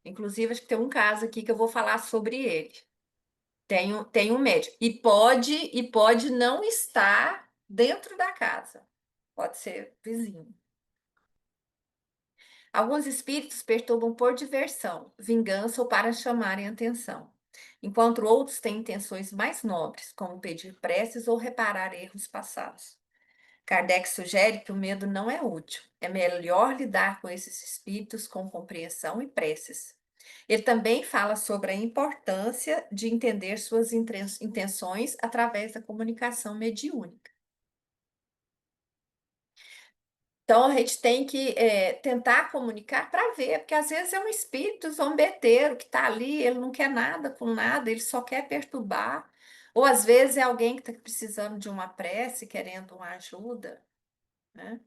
Inclusive, acho que tem um caso aqui que eu vou falar sobre ele. Tem um médium. E pode não estar dentro da casa. Pode ser vizinho. Alguns espíritos perturbam por diversão, vingança ou para chamarem atenção, enquanto outros têm intenções mais nobres, como pedir preces ou reparar erros passados. Kardec sugere que o medo não é útil, é melhor lidar com esses espíritos com compreensão e preces. Ele também fala sobre a importância de entender suas intenções através da comunicação mediúnica. Então, a gente tem que tentar comunicar para ver, porque às vezes é um espírito zombeteiro que está ali, ele não quer nada com nada, ele só quer perturbar. Ou às vezes é alguém que está precisando de uma prece, querendo uma ajuda, né?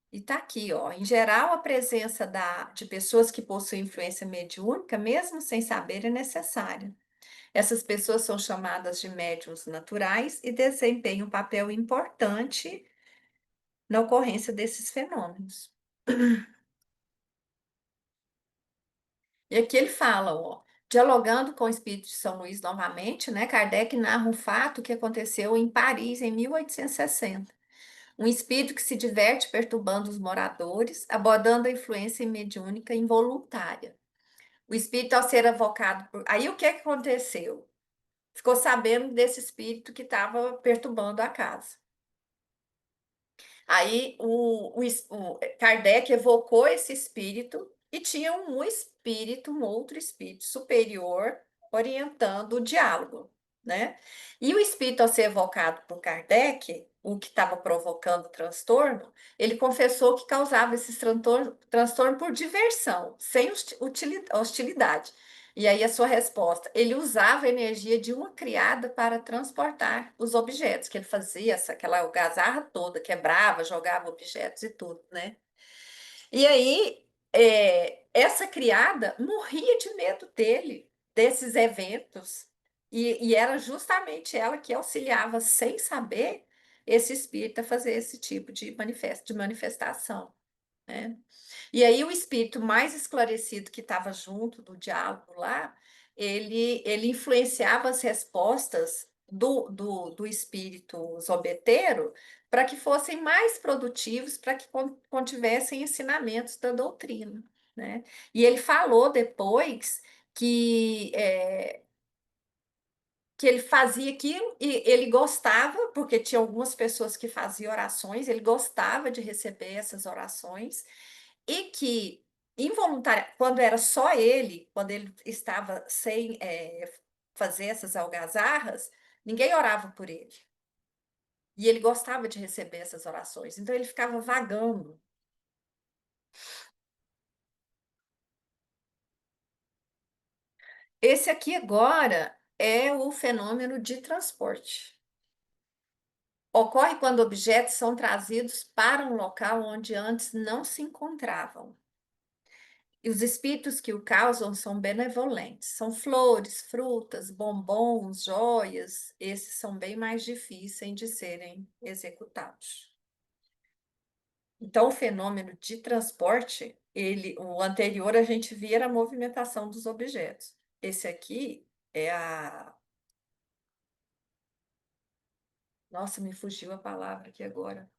E está aqui, ó. Em geral, a presença de pessoas que possuem influência mediúnica, mesmo sem saber, é necessária. Essas pessoas são chamadas de médiuns naturais e desempenham um papel importante na ocorrência desses fenômenos. E aqui ele fala, ó, dialogando com o espírito de São Luís novamente, né, Kardec narra um fato que aconteceu em Paris em 1860. Um espírito que se diverte perturbando os moradores, abordando a influência mediúnica involuntária. O espírito, ao ser evocado por. Aí o que é que aconteceu? Ficou sabendo desse espírito que estava perturbando a casa. Aí o Kardec evocou esse espírito e tinha um espírito, um outro espírito superior orientando o diálogo, né? E o espírito, ao ser evocado por Kardec, o que estava provocando o transtorno, ele confessou que causava esse transtorno por diversão, sem hostilidade. E aí a sua resposta, ele usava a energia de uma criada para transportar os objetos, que ele fazia aquela algazarra toda, quebrava, jogava objetos e tudo, né? E aí essa criada morria de medo dele, desses eventos, e era justamente ela que auxiliava, sem saber, esse espírito a fazer esse tipo de manifestação, né? E aí o espírito mais esclarecido que estava junto do diálogo lá, ele influenciava as respostas do espírito zombeteiro para que fossem mais produtivos, para que contivessem ensinamentos da doutrina, né? E ele falou depois que que ele fazia aquilo e ele gostava, porque tinha algumas pessoas que faziam orações, ele gostava de receber essas orações, e que involuntária, quando era só ele, quando ele estava sem fazer essas algazarras, ninguém orava por ele. E ele gostava de receber essas orações, então ele ficava vagando. Esse aqui agora é o fenômeno de transporte. Ocorre quando objetos são trazidos para um local onde antes não se encontravam. E os espíritos que o causam são benevolentes. São flores, frutas, bombons, joias. Esses são bem mais difíceis de serem executados. Então, o fenômeno de transporte, o anterior a gente via a movimentação dos objetos. Esse aqui é a. Nossa, me fugiu a palavra aqui agora.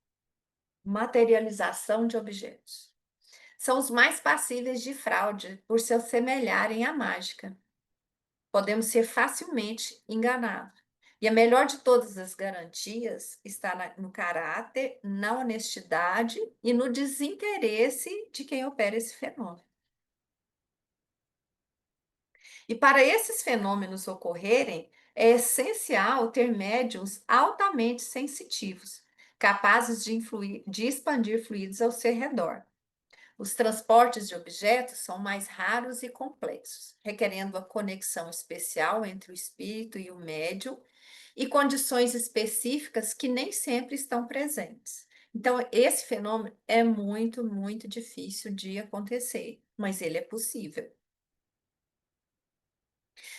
Materialização de objetos. São os mais passíveis de fraude por se assemelharem à mágica. Podemos ser facilmente enganados. E a melhor de todas as garantias está no caráter, na honestidade e no desinteresse de quem opera esse fenômeno. E para esses fenômenos ocorrerem, é essencial ter médiums altamente sensitivos, capazes de expandir fluidos ao seu redor. Os transportes de objetos são mais raros e complexos, requerendo a conexão especial entre o espírito e o médium, e condições específicas que nem sempre estão presentes. Então, esse fenômeno é muito, muito difícil de acontecer, mas ele é possível.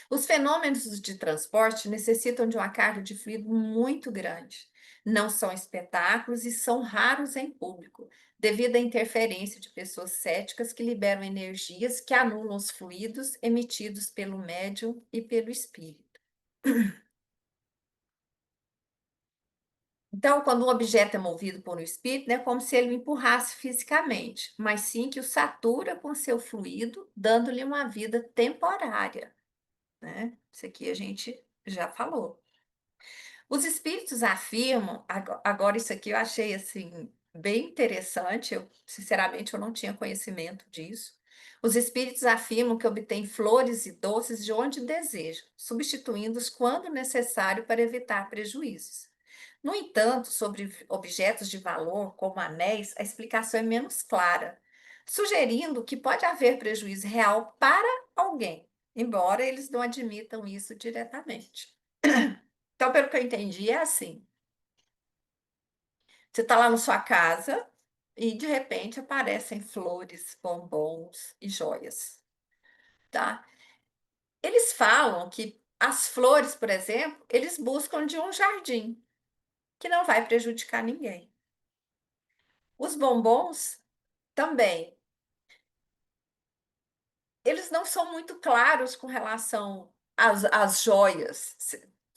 Os fenômenos de transporte necessitam de uma carga de fluido muito grande. Não são espetáculos e são raros em público, devido à interferência de pessoas céticas que liberam energias que anulam os fluidos emitidos pelo médium e pelo espírito. Então, quando um objeto é movido por um espírito, não é como se ele o empurrasse fisicamente, mas sim que o satura com seu fluido, dando-lhe uma vida temporária, né? Isso aqui a gente já falou. Os espíritos afirmam, agora isso aqui eu achei assim bem interessante, eu sinceramente eu não tinha conhecimento disso. Os espíritos afirmam que obtêm flores e doces de onde desejam, substituindo-os quando necessário para evitar prejuízos. No entanto, sobre objetos de valor, como anéis, a explicação é menos clara, sugerindo que pode haver prejuízo real para alguém, embora eles não admitam isso diretamente. Então, pelo que eu entendi, é assim: você está lá na sua casa e de repente aparecem flores, bombons e joias, tá? Eles falam que as flores, por exemplo, eles buscam de um jardim, que não vai prejudicar ninguém. Os bombons também. Eles não são muito claros com relação às joias.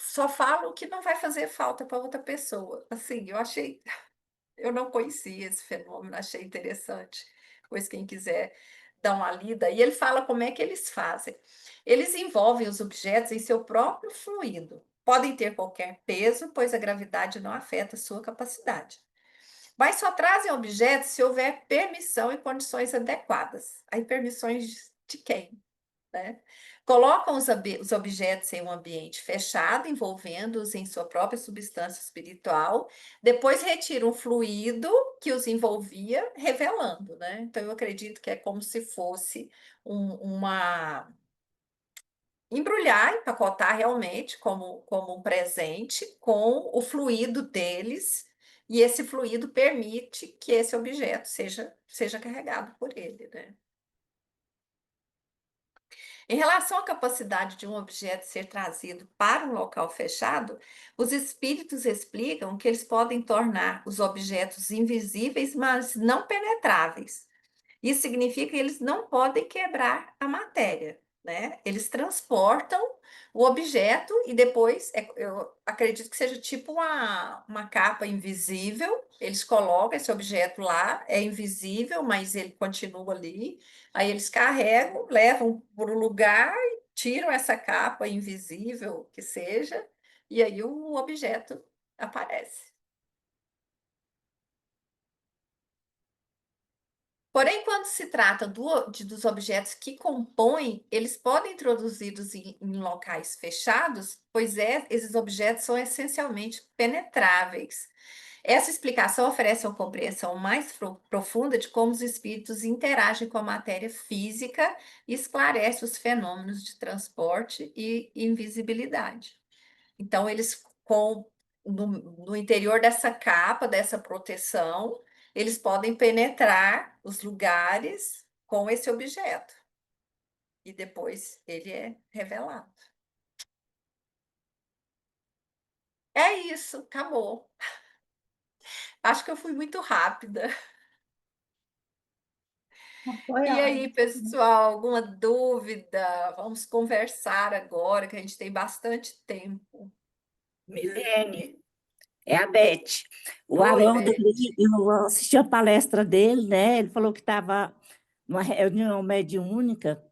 Só falam que não vai fazer falta para outra pessoa. Assim, eu não conhecia esse fenômeno, achei interessante. Pois quem quiser dar uma lida. E ele fala como é que eles fazem. Eles envolvem os objetos em seu próprio fluido. Podem ter qualquer peso, pois a gravidade não afeta a sua capacidade. Mas só trazem objetos se houver permissão e condições adequadas. Aí, permissões de quem? Né? Colocam os objetos em um ambiente fechado, envolvendo-os em sua própria substância espiritual, depois retiram o fluido que os envolvia, revelando, né? Então, eu acredito que é como se fosse uma embrulhar, empacotar realmente como um presente com o fluido deles, e esse fluido permite que esse objeto seja carregado por ele, né? Em relação à capacidade de um objeto ser trazido para um local fechado, os espíritos explicam que eles podem tornar os objetos invisíveis, mas não penetráveis. Isso significa que eles não podem quebrar a matéria, né? Eles transportam o objeto e depois, eu acredito que seja tipo uma capa invisível. Eles colocam esse objeto lá, é invisível, mas ele continua ali. Aí eles carregam, levam para o lugar e tiram essa capa invisível que seja, e aí o objeto aparece. Porém, quando se trata dos objetos que compõem, eles podem introduzidos em locais fechados, pois esses objetos são essencialmente penetráveis. Essa explicação oferece uma compreensão mais profunda de como os espíritos interagem com a matéria física e esclarece os fenômenos de transporte e invisibilidade. Então, eles, no interior dessa capa, dessa proteção, eles podem penetrar os lugares com esse objeto. E depois ele é revelado. É isso, acabou. Acho que eu fui muito rápida. Foi E aí, ótimo. pessoal, alguma dúvida? Vamos conversar agora, que a gente tem bastante tempo. Milene, é a Beth. O Oi, Haroldo, Beth. eu assisti a palestra dele, né? Ele falou que estava numa reunião mediúnica.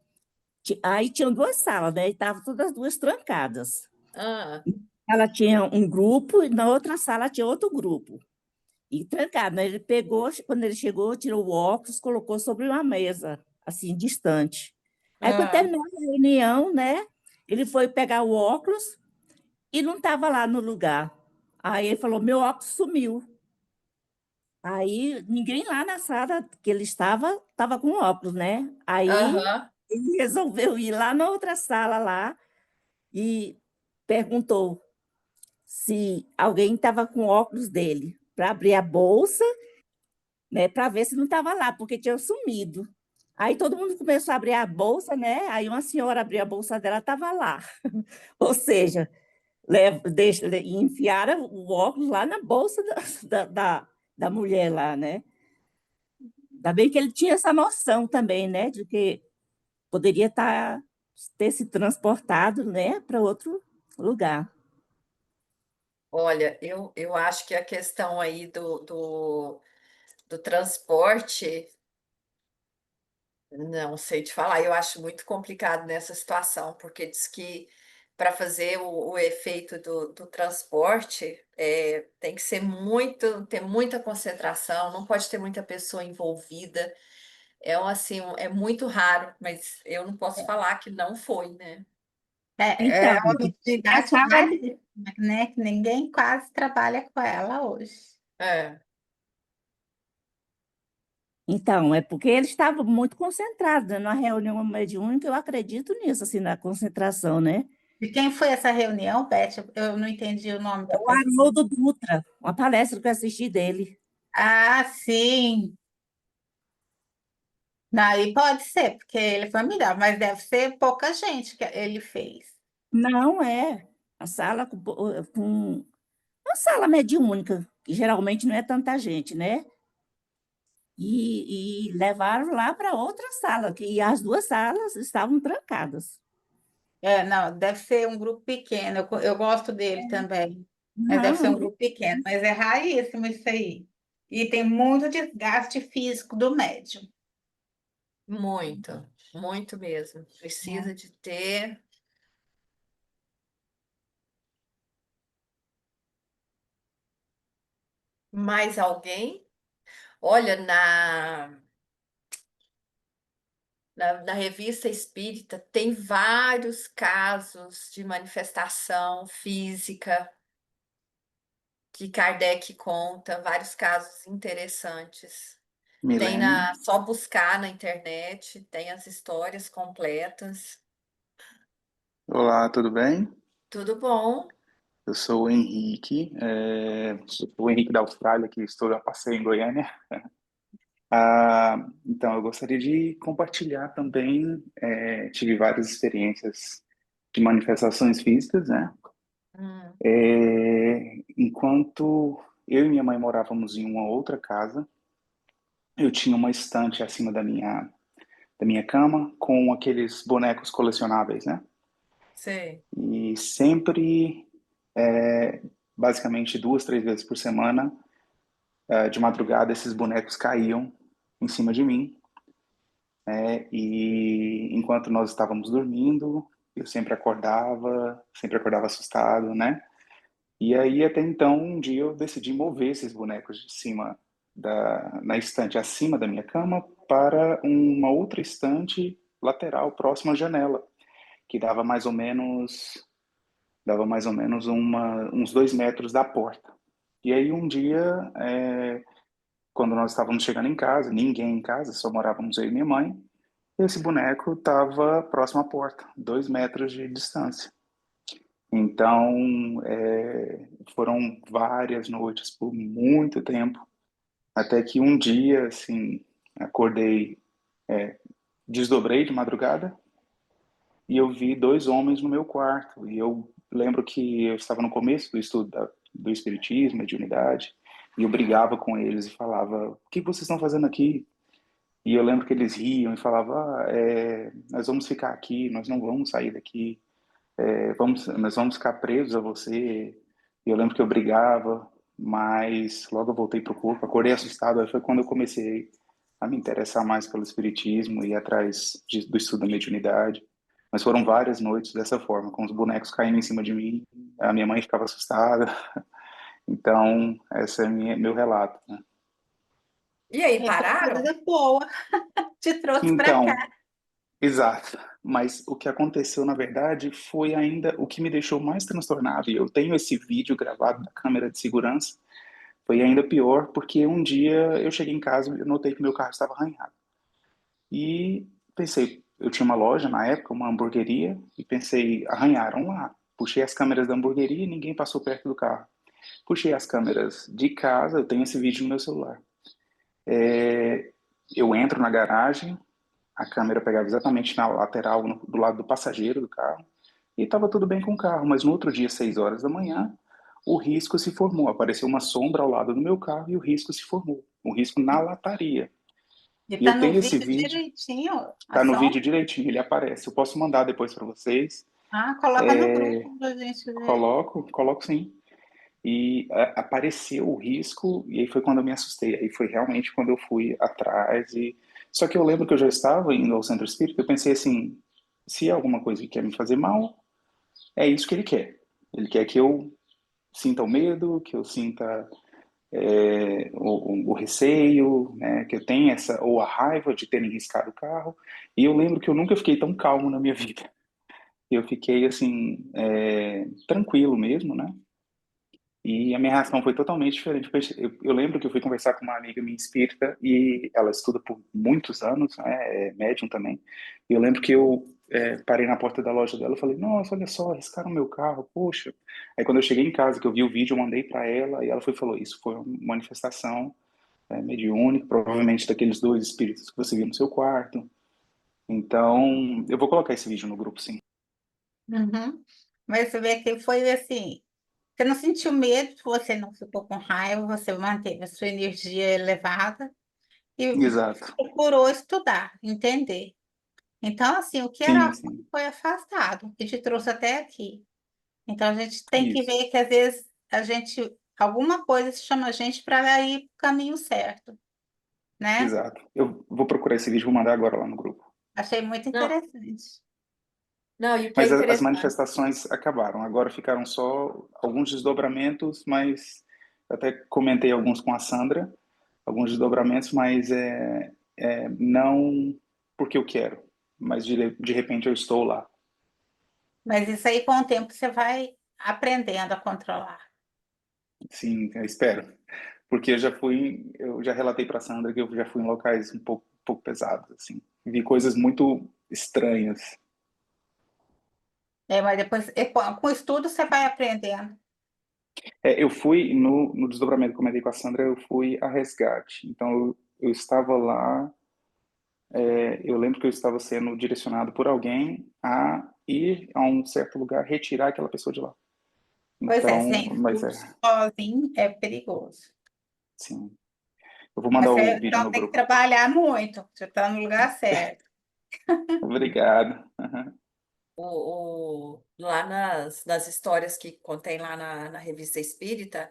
Aí tinham duas salas, né? E estavam todas as duas trancadas. Ah, Ela tinha um grupo e na outra sala tinha outro grupo. E trancado, né? Ele pegou, quando ele chegou, tirou o óculos, colocou sobre uma mesa, assim, distante. Aí, quando ah, terminou a reunião, né? Ele foi pegar o óculos e não estava lá no lugar. Aí ele falou: meu óculos sumiu. Aí ninguém lá na sala que ele estava com óculos, né? Aí aham. ele resolveu ir lá na outra sala lá e perguntou. se alguém estava com óculos dele para abrir a bolsa, né, para ver se não estava lá, porque tinha sumido. Aí todo mundo começou a abrir a bolsa, né? Aí uma senhora abriu a bolsa dela, estava lá. Ou seja, enfiaram o óculos lá na bolsa da mulher lá, né? Ainda bem que ele tinha essa noção também, né? De que poderia ter se transportado, né, para outro lugar. Olha, eu acho que a questão aí do transporte, não sei te falar, eu acho muito complicado nessa situação, porque diz que para fazer o efeito do transporte tem que ser ter muita concentração, não pode ter muita pessoa envolvida. Assim, é muito raro, mas eu não posso falar que não foi, né? É Então, uma atividade estava raríssima, né? Que ninguém quase trabalha com ela hoje. É, Então, é porque ele estava muito concentrado, né, numa reunião mediúnica, eu acredito nisso, assim, na concentração, né? De quem foi essa reunião, Beth? Eu não entendi o nome da O pessoa. Haroldo Dutra, uma palestra que eu assisti dele. Ah, sim. Aí pode ser, porque ele foi melhor, mas deve ser pouca gente que ele fez. Não é a sala com uma sala mediúnica, que geralmente não é tanta gente, né? E levaram lá para outra sala, que as duas salas estavam trancadas. É, não, deve ser um grupo pequeno. Eu gosto dele também, mas deve Não, ser um grupo pequeno. Mas é raríssimo isso aí. E tem muito desgaste físico do médium. muito, muito mesmo. Precisa Né? de ter mais alguém. Olha, na revista Espírita tem vários casos de manifestação física que Kardec conta, vários casos interessantes. Milene. Só buscar na internet, tem as histórias completas. Olá, tudo bem? Tudo bom? Eu sou o Henrique, sou o Henrique da Austrália, que estou a passeio em Goiânia. Então, eu gostaria de compartilhar também, tive várias experiências de manifestações físicas, né? Hum, Enquanto eu e minha mãe morávamos em uma outra casa, eu tinha uma estante acima da minha cama com aqueles bonecos colecionáveis, né? sei. E sempre, basicamente 2, 3 vezes por semana, de madrugada, esses bonecos caíam em cima de mim, né? E enquanto nós estávamos dormindo, eu sempre acordava assustado, né? E aí, até então, um dia eu decidi mover esses bonecos de cima na estante acima da minha cama para uma outra estante lateral próxima à janela, que dava mais ou menos uns 2 metros da porta. E aí um dia, quando nós estávamos chegando em casa, ninguém em casa, só morávamos eu e minha mãe, esse boneco estava próximo à porta, 2 metros de distância. Então, foram várias noites, por muito tempo, até que um dia, assim, acordei, desdobrei de madrugada e eu vi 2 homens no meu quarto. E eu lembro que eu estava no começo do estudo do Espiritismo, mediunidade, e eu brigava com eles e falava: o que vocês estão fazendo aqui? E eu lembro que eles riam e falavam: nós vamos ficar aqui, nós não vamos sair daqui, nós vamos ficar presos a você. E eu lembro que eu brigava, mas logo eu voltei para o corpo, acordei assustado. Aí foi quando eu comecei a me interessar mais pelo Espiritismo e ir atrás do estudo da mediunidade. Mas foram várias noites dessa forma, com os bonecos caindo em cima de mim, a minha mãe ficava assustada. Então, esse é meu relato, né? E aí, É, foi pararam? coisa boa, te trouxe para cá. Então, exato. Mas o que aconteceu, na verdade, foi ainda o que me deixou mais transtornado. E eu tenho esse vídeo gravado na câmera de segurança. Foi ainda pior, porque um dia eu cheguei em casa e eu notei que meu carro estava arranhado. E pensei, eu tinha uma loja na época, uma hamburgueria, e pensei, arranharam lá. Puxei as câmeras da hamburgueria e ninguém passou perto do carro. Puxei as câmeras de casa, eu tenho esse vídeo no meu celular. Eu entro na garagem, a câmera pegava exatamente na lateral, do lado do passageiro do carro, e estava tudo bem com o carro, mas no outro dia, 6 horas da manhã, o risco se formou. Apareceu uma sombra ao lado do meu carro e o risco se formou. Um risco na lataria. E E tá eu no tenho esse vídeo vídeo, direitinho a tá no vídeo sombra. direitinho, ele aparece. Eu posso mandar depois para vocês. Ah, coloca no grupo pra gente ver. Coloco sim. E apareceu o risco, e aí foi quando eu me assustei. Aí foi realmente quando eu fui atrás. Só que eu lembro que eu já estava indo ao centro espírita, eu pensei assim, se é alguma coisa que quer me fazer mal, é isso que ele quer. Ele quer que eu sinta o medo, que eu sinta o receio, né, que eu tenha ou a raiva de terem riscado o carro. E eu lembro que eu nunca fiquei tão calmo na minha vida. Eu fiquei assim, tranquilo mesmo, né? E a minha reação foi totalmente diferente. Eu lembro que eu fui conversar com uma amiga minha espírita e ela estuda por muitos anos, né, é médium também. E eu lembro que eu parei na porta da loja dela e falei, nossa, olha só, riscaram meu carro, poxa. Aí quando eu cheguei em casa, que eu vi o vídeo, eu mandei para ela e ela falou, isso foi uma manifestação mediúnica, provavelmente daqueles dois espíritos que você viu no seu quarto. Então, eu vou colocar esse vídeo no grupo, sim. Uhum. Mas você vê que foi assim, você não sentiu medo, você não ficou com raiva, você manteve a sua energia elevada e Exato. procurou estudar, entender. Então, assim, o que era Sim, ruim sim. foi afastado e te trouxe até aqui. Então, a gente tem que Isso. ver que, às vezes, alguma coisa chama a gente para ir para o caminho certo, né? Exato. Eu vou procurar esse vídeo e vou mandar agora lá no grupo. Achei muito Não, interessante. não, e o que é Mas as interessante, manifestações acabaram. Agora ficaram só alguns desdobramentos, mas eu até comentei alguns com a Sandra, alguns desdobramentos, mas não porque eu quero, mas de repente eu estou lá. Mas isso aí, com o tempo, você vai aprendendo a controlar. Sim, eu espero. Porque eu já relatei para a Sandra que eu já fui em locais um pouco pesados, assim. Vi coisas muito estranhas. Mas depois, com o estudo, você vai aprendendo. Eu fui no desdobramento que eu comentei com a Sandra, eu fui a resgate. Então eu estava lá, eu lembro que eu estava sendo direcionado por alguém a ir a um certo lugar, retirar aquela pessoa de lá. Pois é, Então, sem mas estudo sozinho é perigoso. sim. Eu vou Mas mandar o você vídeo então no tem que grupo. trabalhar muito, você está no lugar certo. Obrigado. lá nas histórias que contém lá na Revista Espírita,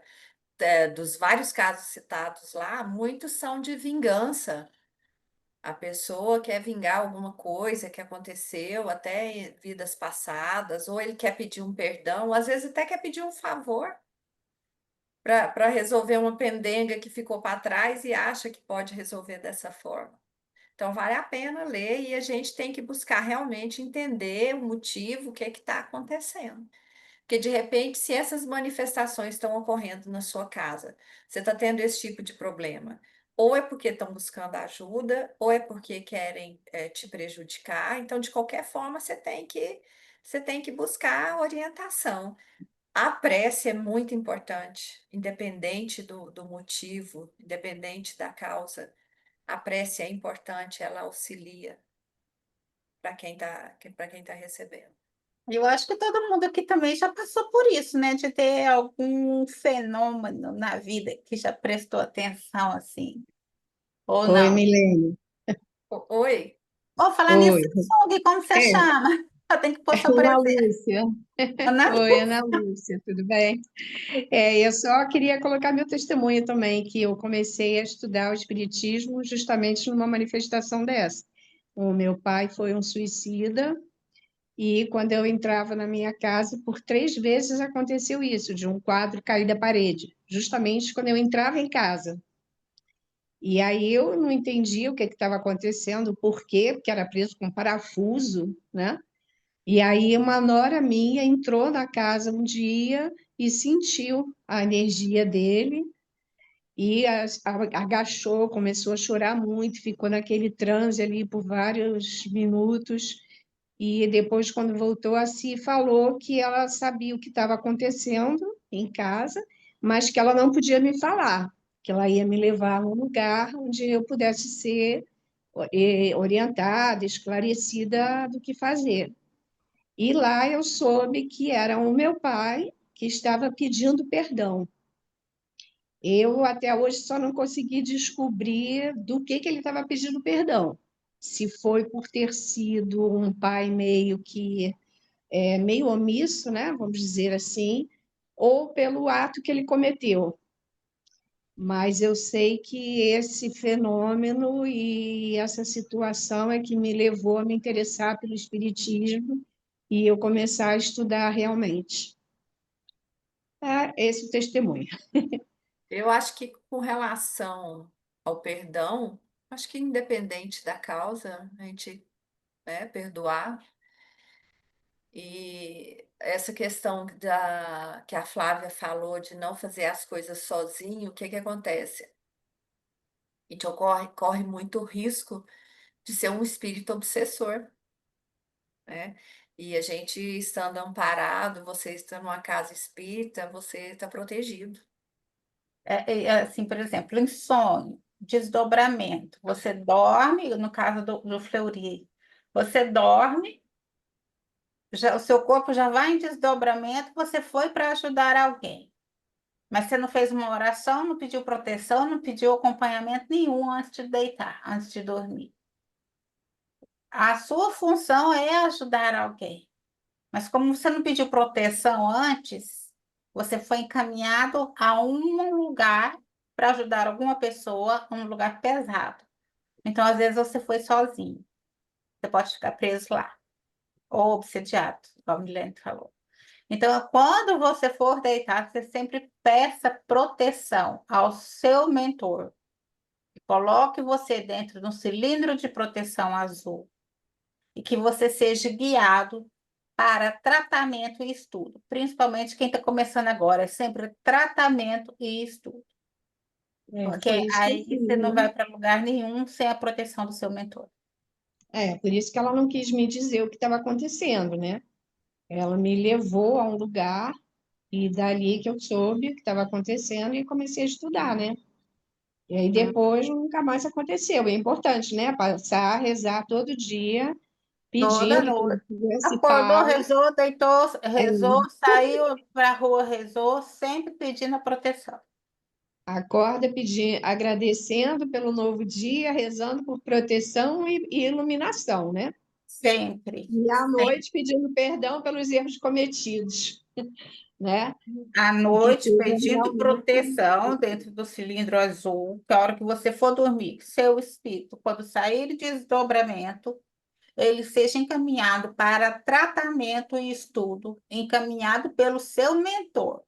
dos vários casos citados lá, muitos são de vingança. A pessoa quer vingar alguma coisa que aconteceu até em vidas passadas, ou ele quer pedir um perdão, ou às vezes até quer pedir um favor para resolver uma pendenga que ficou para trás e acha que pode resolver dessa forma. Então, vale a pena ler e a gente tem que buscar realmente entender o motivo, o que é que está acontecendo. Porque, de repente, se essas manifestações estão ocorrendo na sua casa, você está tendo esse tipo de problema, ou é porque estão buscando ajuda, ou é porque querem te prejudicar. Então, de qualquer forma, você tem que buscar orientação. A prece é muito importante, independente do motivo, independente da causa. A prece é importante, ela auxilia para quem tá recebendo. Eu acho que todo mundo aqui também já passou por isso, né? De ter algum fenômeno na vida que já prestou atenção assim, ou Oi, não. Milene. Oi? Vou falar nisso, Oi. Samsung, como você É, chama? Eu tenho que pôr sua Ana presença. Lúcia. Ana Oi, Ana Lúcia, tudo bem? Eu só queria colocar meu testemunho também, que eu comecei a estudar o Espiritismo justamente numa manifestação dessa. O meu pai foi um suicida e quando eu entrava na minha casa, por 3 vezes aconteceu isso, de um quadro cair da parede, justamente quando eu entrava em casa. E aí eu não entendia o que estava acontecendo, por quê, porque era preso com parafuso, né? E aí uma nora minha entrou na casa um dia e sentiu a energia dele e agachou, começou a chorar muito, ficou naquele transe ali por vários minutos. e depois, quando voltou a si, falou que ela sabia o que estava acontecendo em casa, mas que ela não podia me falar, que ela ia me levar a um lugar onde eu pudesse ser orientada, esclarecida do que fazer. E lá eu soube que era o meu pai que estava pedindo perdão. Eu até hoje só não consegui descobrir do que ele estava pedindo perdão. Se foi por ter sido um pai meio que meio omisso, né, vamos dizer assim, ou pelo ato que ele cometeu. Mas eu sei que esse fenômeno e essa situação é que me levou a me interessar pelo espiritismo e eu começar a estudar realmente. É esse o testemunho. Eu acho que com relação ao perdão, acho que independente da causa, a gente, né, perdoar. E essa questão que a Flávia falou de não fazer as coisas sozinho, o que que acontece? A gente corre muito risco de ser um espírito obsessor, né? E a gente estando amparado, você estando numa casa espírita, você está protegido. Assim, por exemplo, insônia, desdobramento. Você dorme, no caso do Fleury, você dorme, o seu corpo já vai em desdobramento, você foi para ajudar alguém. Mas você não fez uma oração, não pediu proteção, não pediu acompanhamento nenhum antes de deitar, antes de dormir. A sua função é ajudar alguém. Mas como você não pediu proteção antes, você foi encaminhado a um lugar para ajudar alguma pessoa, um lugar pesado. Então, às vezes, você foi sozinho. Você pode ficar preso lá, ou obsediado, como a Milene falou. Então, quando você for deitar, você sempre peça proteção ao seu mentor. Coloque você dentro de um cilindro de proteção azul e que você seja guiado para tratamento e estudo. Principalmente quem está começando agora, é sempre tratamento e estudo. Foi Porque isso que eu aí fiz, você não né? vai para lugar nenhum sem a proteção do seu mentor. Por isso que ela não quis me dizer o que estava acontecendo, né? Ela me levou a um lugar e dali que eu soube o que estava acontecendo e comecei a estudar, né? E aí depois nunca mais aconteceu. É importante, né? Passar, rezar todo dia, Toda pedindo que ele noite. tivesse Acordou, paz. rezou, deitou, É, rezou, saiu para a rua, rezou, sempre pedindo a proteção. acorda pedindo, agradecendo pelo novo dia, rezando por proteção e iluminação, né? Sempre. E à Sempre. noite pedindo perdão pelos erros cometidos, né? À E que noite, seja pedindo realmente. proteção dentro do cilindro azul, que a hora que você for dormir, seu espírito, quando sair de desdobramento, ele seja encaminhado para tratamento e estudo, encaminhado pelo seu mentor,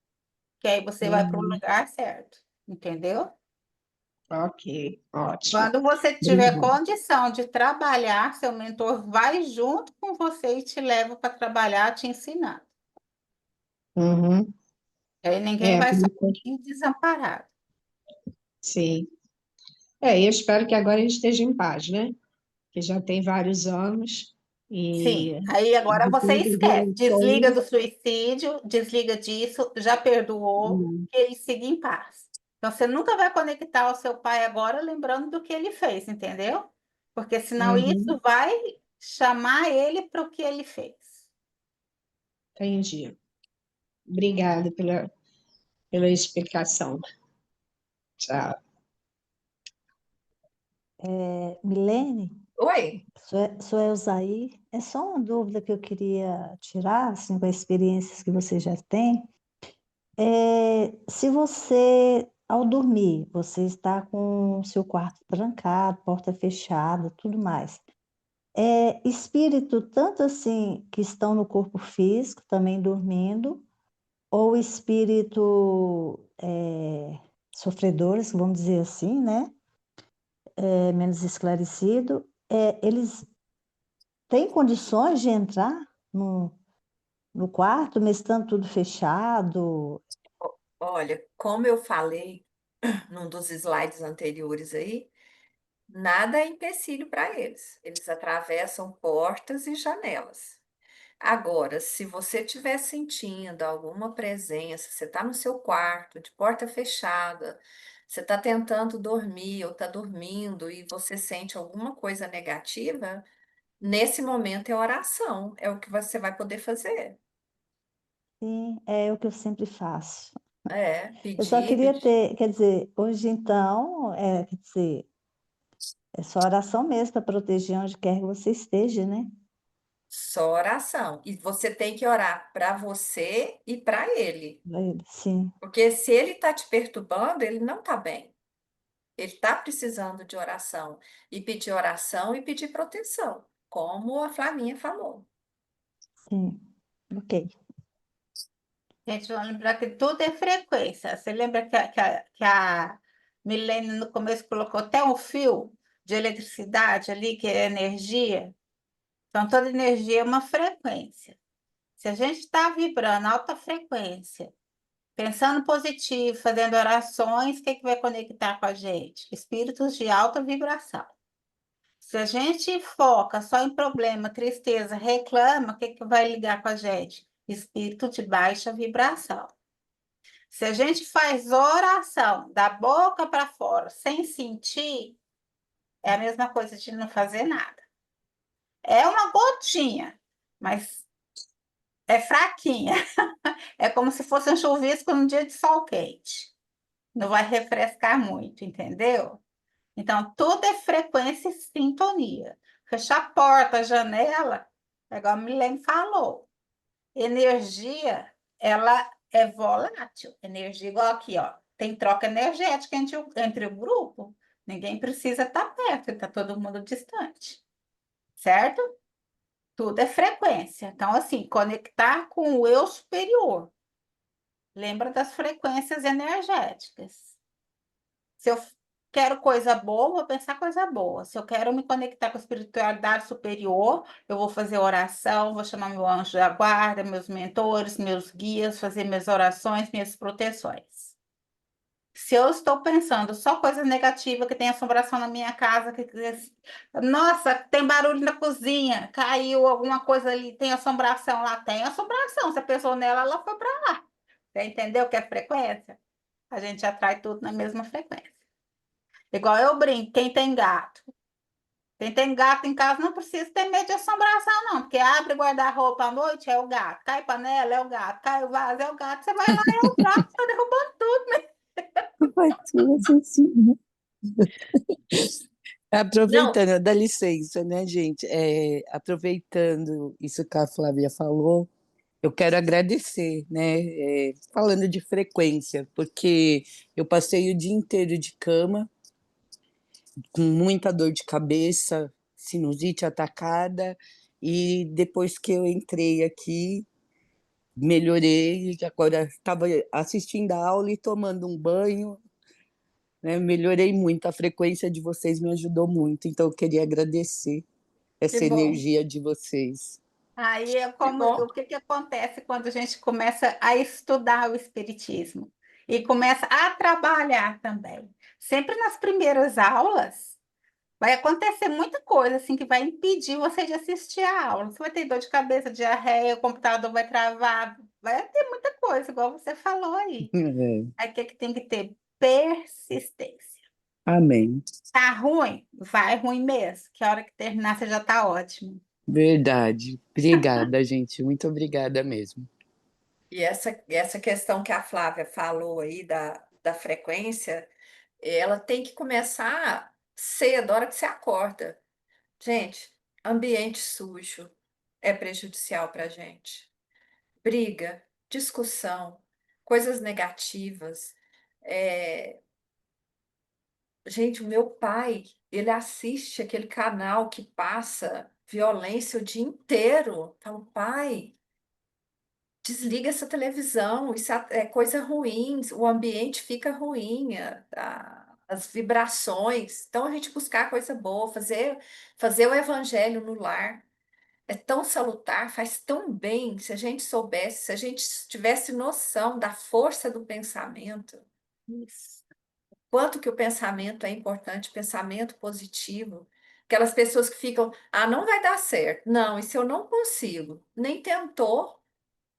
que aí você vai para o Uhum. lugar certo, entendeu? Ok, ótimo. Quando você tiver Obrigada. condição de trabalhar, seu mentor vai junto com você e te leva para trabalhar, te ensinando. Uhum. Aí ninguém vai Por isso, sozinho e desamparado. sim. Eu espero que agora ele esteja em paz, né? Que já tem vários anos Sim, e aí agora de você tantas esquece, desliga gerações. do suicídio, desliga disso, já perdoou, que ele siga em paz. Então você nunca vai conectar ao seu pai agora lembrando do que ele fez, entendeu? Porque senão Uhum. isso vai chamar ele para o que ele fez. Entendi. Obrigada pela explicação. Tchau. Milene, Oi? sou Elzaí. É só uma dúvida que eu queria tirar, assim, com as experiências que você já tem. Se você, ao dormir, você está com o seu quarto trancado, porta fechada, tudo mais. Espírito, tanto assim, que estão no corpo físico, também dormindo, ou espírito sofredores, vamos dizer assim, né? Menos esclarecido, eles têm condições de entrar no quarto, mesmo estando tudo fechado? Olha, como eu falei num dos slides anteriores aí, Nada é empecilho para eles. Eles atravessam portas e janelas. Agora, se você estiver sentindo alguma presença, você está no seu quarto, de porta fechada, você está tentando dormir ou está dormindo e você sente alguma coisa negativa, nesse momento é oração, é o que você vai poder fazer. Sim, é o que eu sempre faço. É, Eu só pedir, queria pedir. ter, quer dizer, hoje então, quer dizer, é só oração mesmo para proteger onde quer que você esteja, né? Só oração. E você tem que orar para você e para ele. Sim, Porque se ele está te perturbando, ele não está bem. Ele está precisando de oração. E pedir proteção, como a Flavinha falou. sim. Ok. Gente, vamos lembrar que tudo é frequência. Você lembra que a Milene no começo colocou até um fio de eletricidade ali, que é energia? Então, toda energia é uma frequência. Se a gente está vibrando alta frequência, pensando positivo, fazendo orações, o que que vai conectar com a gente? Espíritos de alta vibração. Se a gente foca só em problema, tristeza, reclama, o que que vai ligar com a gente? Espírito de baixa vibração. Se a gente faz oração da boca para fora, sem sentir, é a mesma coisa de não fazer nada. É uma gotinha, mas é fraquinha. É como se fosse um chuvisco num dia de sol quente. Não vai refrescar muito, entendeu? Então, tudo é frequência e sintonia. Fechar a porta, a janela, é igual a Milene falou. Energia, ela é volátil. Energia igual aqui, ó. Tem troca energética entre o grupo. Ninguém precisa estar perto, está todo mundo distante. Certo? Tudo é frequência. Então, assim, conectar com o eu superior. Lembra das frequências energéticas. Se eu quero coisa boa, vou pensar coisa boa. Se eu quero me conectar com a espiritualidade superior, eu vou fazer oração, vou chamar meu anjo da guarda, meus mentores, meus guias, fazer minhas orações, minhas proteções. Se eu estou pensando só coisa negativa, que tem assombração na minha casa, nossa, tem barulho na cozinha, caiu alguma coisa ali, tem assombração lá, tem assombração. Você pensou nela, ela foi para lá. Você entendeu que é frequência? A gente atrai tudo na mesma frequência. Igual eu brinco, quem tem gato? Quem tem gato em casa não precisa ter medo de assombração, não, porque abre guarda-roupa à noite, é o gato, cai panela, é o gato, cai o vaso, é o gato, você vai lá, é o gato, tá derrubando tudo, né? Vai tudo assim, né? Não, Aproveitando, dá licença, né, gente? Aproveitando isso que a Flávia falou, eu quero agradecer, né? Falando de frequência, porque eu passei o dia inteiro de cama, com muita dor de cabeça, sinusite atacada, e depois que eu entrei aqui, melhorei, agora estava assistindo a aula e tomando um banho, né? Melhorei muito, a frequência de vocês me ajudou muito, então eu queria agradecer que essa bom, energia de vocês. Aí é que como bom. o que que acontece quando a gente começa a estudar o espiritismo e começa a trabalhar também. Sempre nas primeiras aulas vai acontecer muita coisa assim que vai impedir você de assistir a aula. Você vai ter dor de cabeça, diarreia, o computador vai travar, vai ter muita coisa, igual você falou aí. É, Aí o que que tem que ter? Persistência. amém. Tá ruim? Vai ruim mesmo, que a hora que terminar você já tá ótimo. Verdade. Obrigada, gente. Muito obrigada mesmo. E essa questão que a Flávia falou aí da frequência, ela tem que começar cedo, a hora que você acorda. Gente, ambiente sujo é prejudicial para a gente. Briga, discussão, coisas negativas. É, gente, o meu pai, ele assiste aquele canal que passa violência o dia inteiro. Falo, pai, desliga essa televisão, isso é coisa ruim, o ambiente fica ruim, as vibrações. Então, a gente buscar coisa boa, fazer o evangelho no lar. É tão salutar, faz tão bem se a gente soubesse, se a gente tivesse noção da força do pensamento. Isso. quanto que o pensamento é importante, pensamento positivo. Aquelas pessoas que ficam, ah, não vai dar certo. Não, e se eu não consigo? Nem tentou.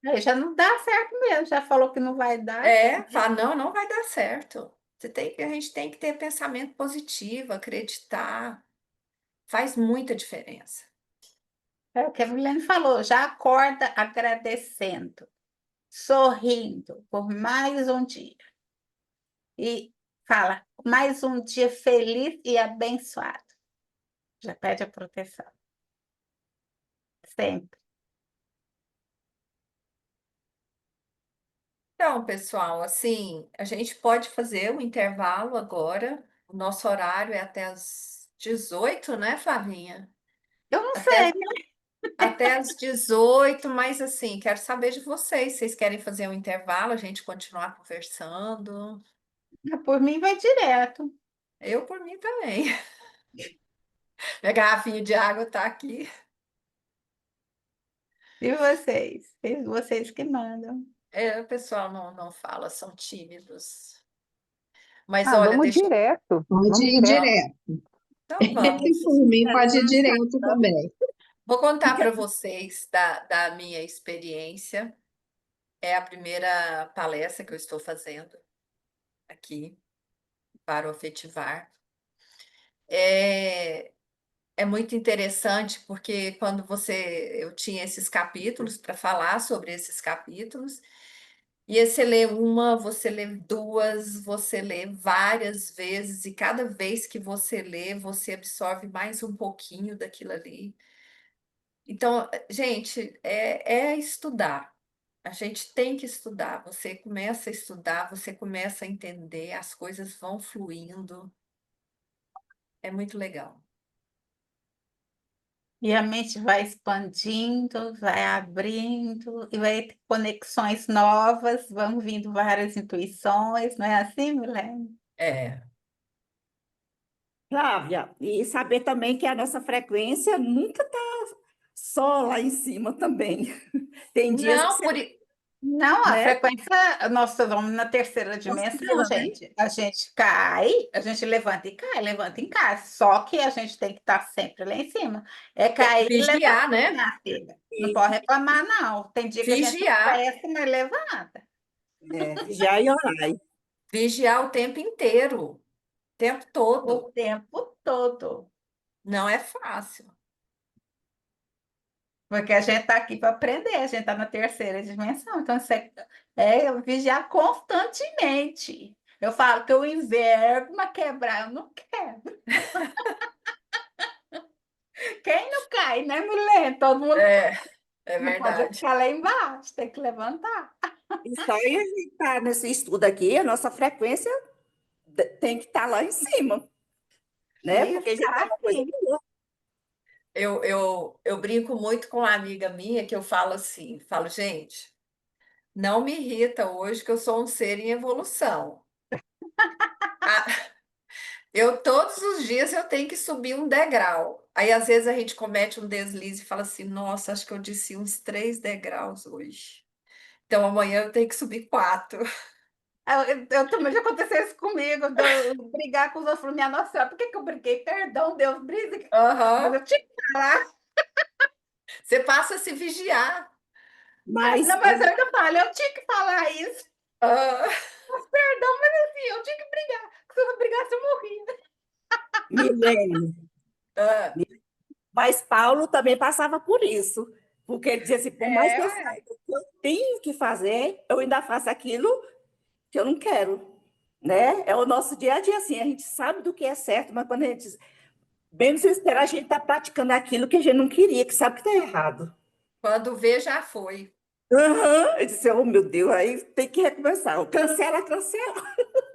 Aí já não dá certo mesmo, já falou que não vai dar. Fala, não, não vai dar certo. A gente tem que ter pensamento positivo, acreditar. Faz muita diferença. É o que a Milene falou, já acorda agradecendo, sorrindo por mais um dia. E fala, mais um dia feliz e abençoado. Já pede a proteção. Sempre. Então, pessoal, assim, a gente pode fazer um intervalo agora. O nosso horário é até as 18, né, Flavinha? Eu não Até, sei, até as 18, mas assim, quero saber de vocês. Vocês querem fazer um intervalo, a gente continuar conversando? por mim vai direto. Eu, por mim, também. Minha garrafinha de água está aqui. E vocês? Vocês que mandam. O pessoal não fala, são tímidos. Mas Ah, olha, vamos deixa. direto. Pode Vamos ir direto. direto. Então vamos. Por mim, pode ir Descansar, direto também. Vou contar para vocês da minha experiência. É a primeira palestra que eu estou fazendo aqui para o Afetivar. É, é muito interessante porque eu tinha esses capítulos para falar sobre esses capítulos, e aí você lê uma, você lê duas, você lê várias vezes, e cada vez que você lê, você absorve mais um pouquinho daquilo ali. Então, gente, é estudar. A gente tem que estudar. Você começa a estudar, você começa a entender, as coisas vão fluindo. É muito legal. E a mente vai expandindo, vai abrindo, e vai ter conexões novas, vão vindo várias intuições, não é assim, Milene? É. Flávia, e saber também que a nossa frequência nunca está só lá em cima também. Tem dias que Não, você, Não, a né, frequência, nós vamos na terceira dimensão, oscila, né? gente. A gente cai, a gente levanta e cai, levanta e cai. Só que a gente tem que estar sempre lá em cima. É cair e levantar, Vigiar, né? minha filha. Não E pode reclamar, não. Tem dia que a gente Vigiar. tropeça, mas levanta. vigiar e orar. Vigiar o tempo inteiro, o tempo O todo. tempo todo. Não é fácil. Porque a gente está aqui para aprender, a gente está na terceira dimensão. Então, isso é vigiar constantemente. Eu falo que eu inverno, mas quebrar eu não quero. Quem não cai, né, mulher? Todo mundo É não pode verdade. ficar lá embaixo, tem que levantar. E só a gente estar nesse estudo aqui, a nossa frequência tem que estar lá em cima, né? Isso, Porque já é uma coisa assim. boa. Eu brinco muito com uma amiga minha que eu falo assim, falo, gente, não me irrita hoje que eu sou um ser em evolução. Ah, todos os dias eu tenho que subir um degrau. Aí às vezes a gente comete um deslize e fala assim, nossa, acho que eu desci uns 3 degraus hoje. Então amanhã eu tenho que subir 4. Eu também já aconteceu isso comigo, de eu brigar com os outros. Falei, minha nossa senhora, por que que eu briguei? Perdão, Deus, briga. Mas Aham. eu tinha que falar. Você passa a se vigiar. Mas, Não, mas eu ainda falo, eu tinha que falar isso. Ah, Mas perdão, mas assim, eu tinha que brigar. Se eu não brigasse, eu morria. Milene, ah, mas Paulo também passava por isso. Porque ele dizia assim, por mais que eu É, saiba o que eu tenho que fazer, eu ainda faço aquilo que eu não quero, né? É o nosso dia a dia, assim, a gente sabe do que é certo, mas quando a gente, bem desesperado, a gente está praticando aquilo que a gente não queria, que sabe que está errado. quando vê, já foi. Aham. Eu disse, oh meu Deus, aí tem que recomeçar. Cancela, cancela.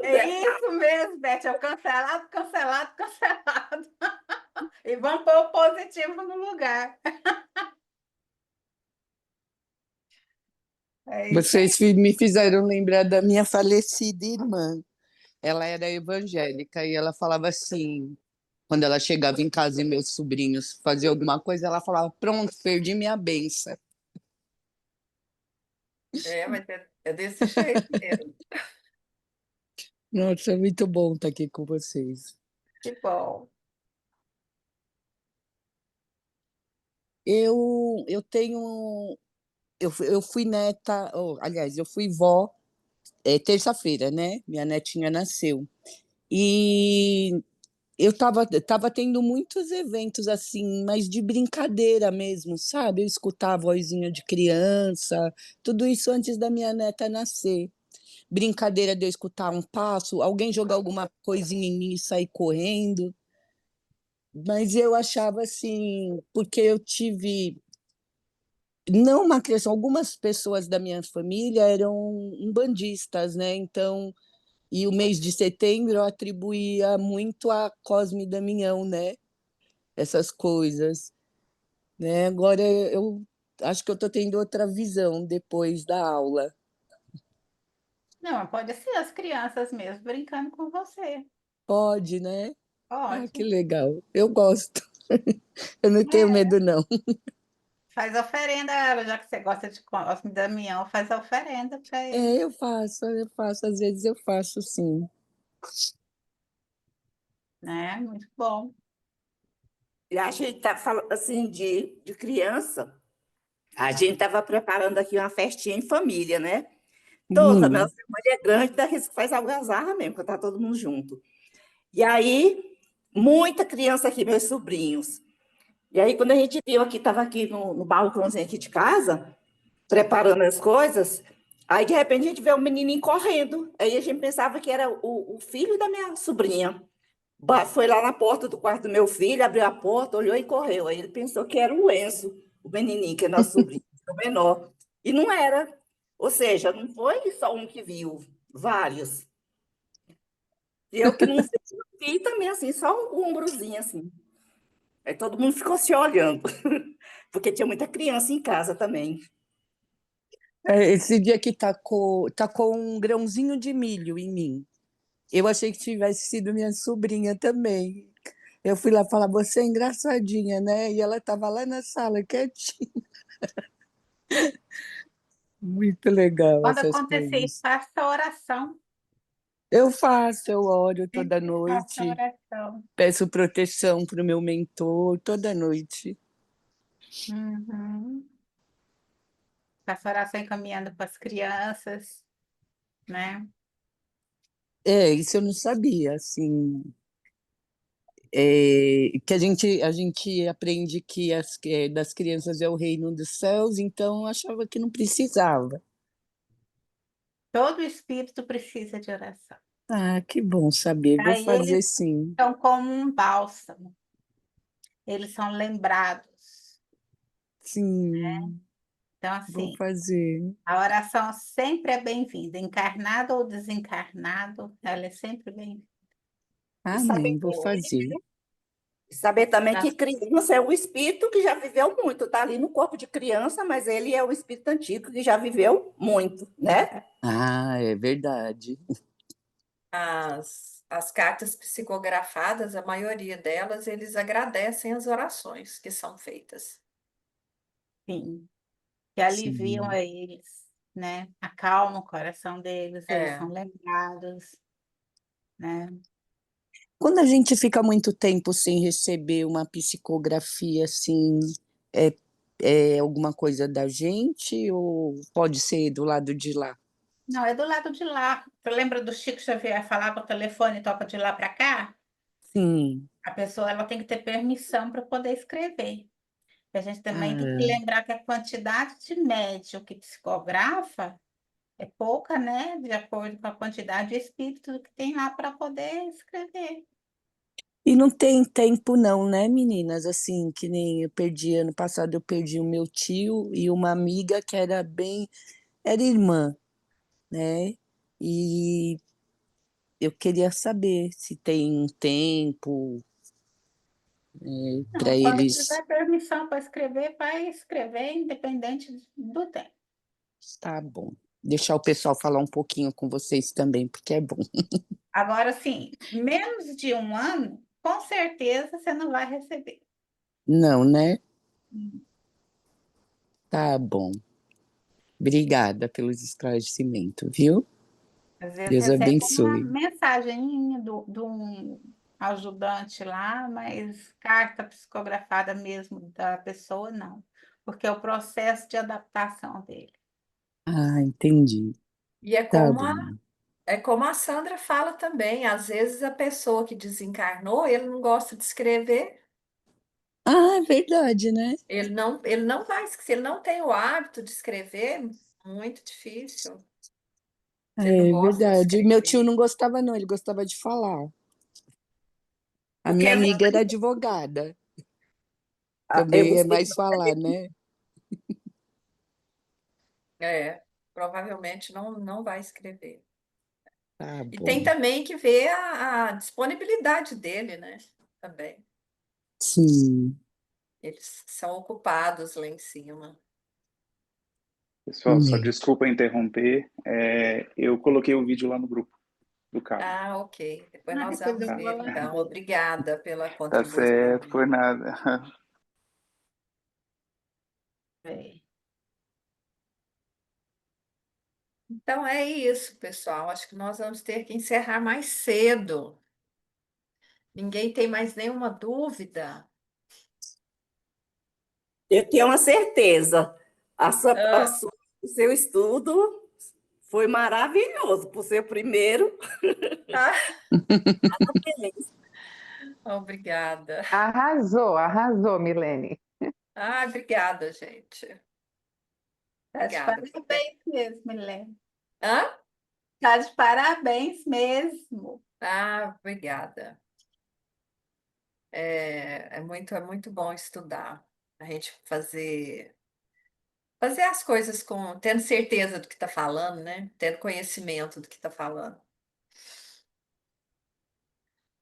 é isso mesmo, Beth. É o cancelado, cancelado, cancelado. E vamos pôr o positivo no lugar. É isso aí. Vocês me fizeram lembrar da minha falecida irmã. Ela era evangélica e ela falava assim, quando ela chegava em casa e meus sobrinhos faziam alguma coisa, ela falava: Pronto, perdi minha benção. Mas é desse jeito mesmo. Nossa, é muito bom estar aqui com vocês. Que bom. Eu tenho. Eu fui neta, aliás, eu fui vó terça-feira, né? Minha netinha nasceu. E eu tava tendo muitos eventos assim, mas de brincadeira mesmo, sabe? Eu escutava a vozinha de criança, tudo isso antes da minha neta nascer. Brincadeira de eu escutar um passo, alguém jogar alguma coisinha em mim e sair correndo. Mas eu achava assim, porque eu tive, não uma criação, algumas pessoas da minha família eram umbandistas, né? Então, e o mês de setembro eu atribuía muito a Cosme e Damião, né? Essas coisas, né? Agora eu acho que eu estou tendo outra visão depois da aula. Não, pode ser as crianças mesmo brincando com você. Pode, né? Ah, que Pode. legal. Eu gosto. Eu não tenho É, medo, não. faz oferenda, já que você gosta de Cosme e Damião, faz oferenda para ele, Às vezes eu faço sim. né? Muito bom. E a gente tá falando assim de criança. A gente estava preparando aqui uma festinha em família, né? Toda, minha Hum. família é grande, daqueles que faz algazarra mesmo, que tá todo mundo junto. E aí, muita criança aqui, meus sobrinhos. E aí, quando a gente viu aqui, estava aqui no balcãozinho aqui de casa, preparando as coisas, aí de repente a gente vê um menininho correndo. Aí a gente pensava que era o filho da minha sobrinha. Foi lá na porta do quarto do meu filho, abriu a porta, olhou e correu. Aí ele pensou que era o Enzo, o menininho, que é nosso sobrinho, o menor. E não era. Ou seja, não foi só um que viu, vários. E eu que não vi também, assim, só um ombrozinho, assim. Aí todo mundo ficou se olhando, porque tinha muita criança em casa também. Esse dia que tacou um grãozinho de milho em mim. Eu achei que tivesse sido minha sobrinha também. Eu fui lá falar, você é engraçadinha, né? E ela estava lá na sala, quietinha. Muito legal Quando essas acontecer isso, coisas. faça oração. Eu faço, eu oro toda Sempre faça noite, oração. peço proteção para o meu mentor toda noite. Uhum. Faça oração encaminhando para as crianças, né? Isso eu não sabia, assim, que a gente aprende que das crianças é o reino dos céus, então eu achava que não precisava. Todo espírito precisa de oração. Ah, que bom saber, vou Aí fazer eles sim. são como um bálsamo, eles são lembrados. Sim, Então, vou assim, fazer. a oração sempre é bem-vinda, encarnado ou desencarnado, ela é sempre bem-vinda. E saber, Amém, vou fazer. saber também Tá? que criança é o espírito que já viveu muito, tá ali no corpo de criança, mas ele é o espírito antigo que já viveu muito, né? Ah, é verdade. As cartas psicografadas, a maioria delas, eles agradecem as orações que são feitas. Sim, que aliviam Sim. a eles, né? Acalmam o coração deles, eles são É, lembrados, né? Quando a gente fica muito tempo sem receber uma psicografia, assim, é, é alguma coisa da gente ou pode ser do lado de lá? Não, é do lado de lá. Você lembra do Chico Xavier falar com o telefone e toca de lá para cá? Sim. A pessoa ela tem que ter permissão para poder escrever. E a gente também tem que Ah, lembrar que a quantidade de médium que psicografa é pouca, né? De acordo com a quantidade de espírito que tem lá para poder escrever. e não tem tempo não, né, meninas? Assim, que nem eu perdi ano passado, eu perdi o meu tio e uma amiga que era irmã, né? E eu queria saber se tem um tempo para Não, quando eles. tiver permissão para escrever, vai escrever, independente do tempo. Tá bom. Deixar o pessoal falar um pouquinho com vocês também, porque é bom. Agora, sim, menos de um ano, com certeza você não vai receber. Não, né? Tá bom. Obrigada pelos esclarecimentos, viu? Às vezes Deus recebe uma abençoe. mensagenzinha de um ajudante lá, mas carta psicografada mesmo da pessoa, não. Porque é o processo de adaptação dele. Ah, entendi. E Tá bom. é como a Sandra fala também, às vezes a pessoa que desencarnou, ele não gosta de escrever, Ah, é verdade, né? ele não vai, se ele não tem o hábito de escrever, muito difícil. Se ele não É gosta de verdade. Meu tio escrever. não gostava, não, ele gostava de falar. A Porque minha às amiga era vezes, advogada, Eu também é gostei. mais falar, né? provavelmente não vai escrever. Tá E tem bom. também que ver a disponibilidade dele, né? Também. Sim. Eles são ocupados lá em cima. Pessoal, só É. desculpa interromper. Eu coloquei o vídeo lá no grupo do Cabo. Ah, ok. Depois Ah, nós depois vamos eu ver, vou lá. então. Obrigada pela Tá contribuição. certo, foi nada. É. Então é isso, pessoal. Acho que nós vamos ter que encerrar mais cedo. Ninguém tem mais nenhuma dúvida? Eu tenho uma certeza. Ah, O seu estudo foi maravilhoso, por ser o primeiro. ah, Feliz. obrigada. Arrasou, arrasou, Milene. Ah, obrigada, gente. Tá de Obrigada por ter. parabéns mesmo, Milene. Hã? Tá de parabéns mesmo. Ah, obrigada. É muito bom estudar. A gente fazer as coisas tendo certeza do que está falando, né? Tendo conhecimento do que está falando.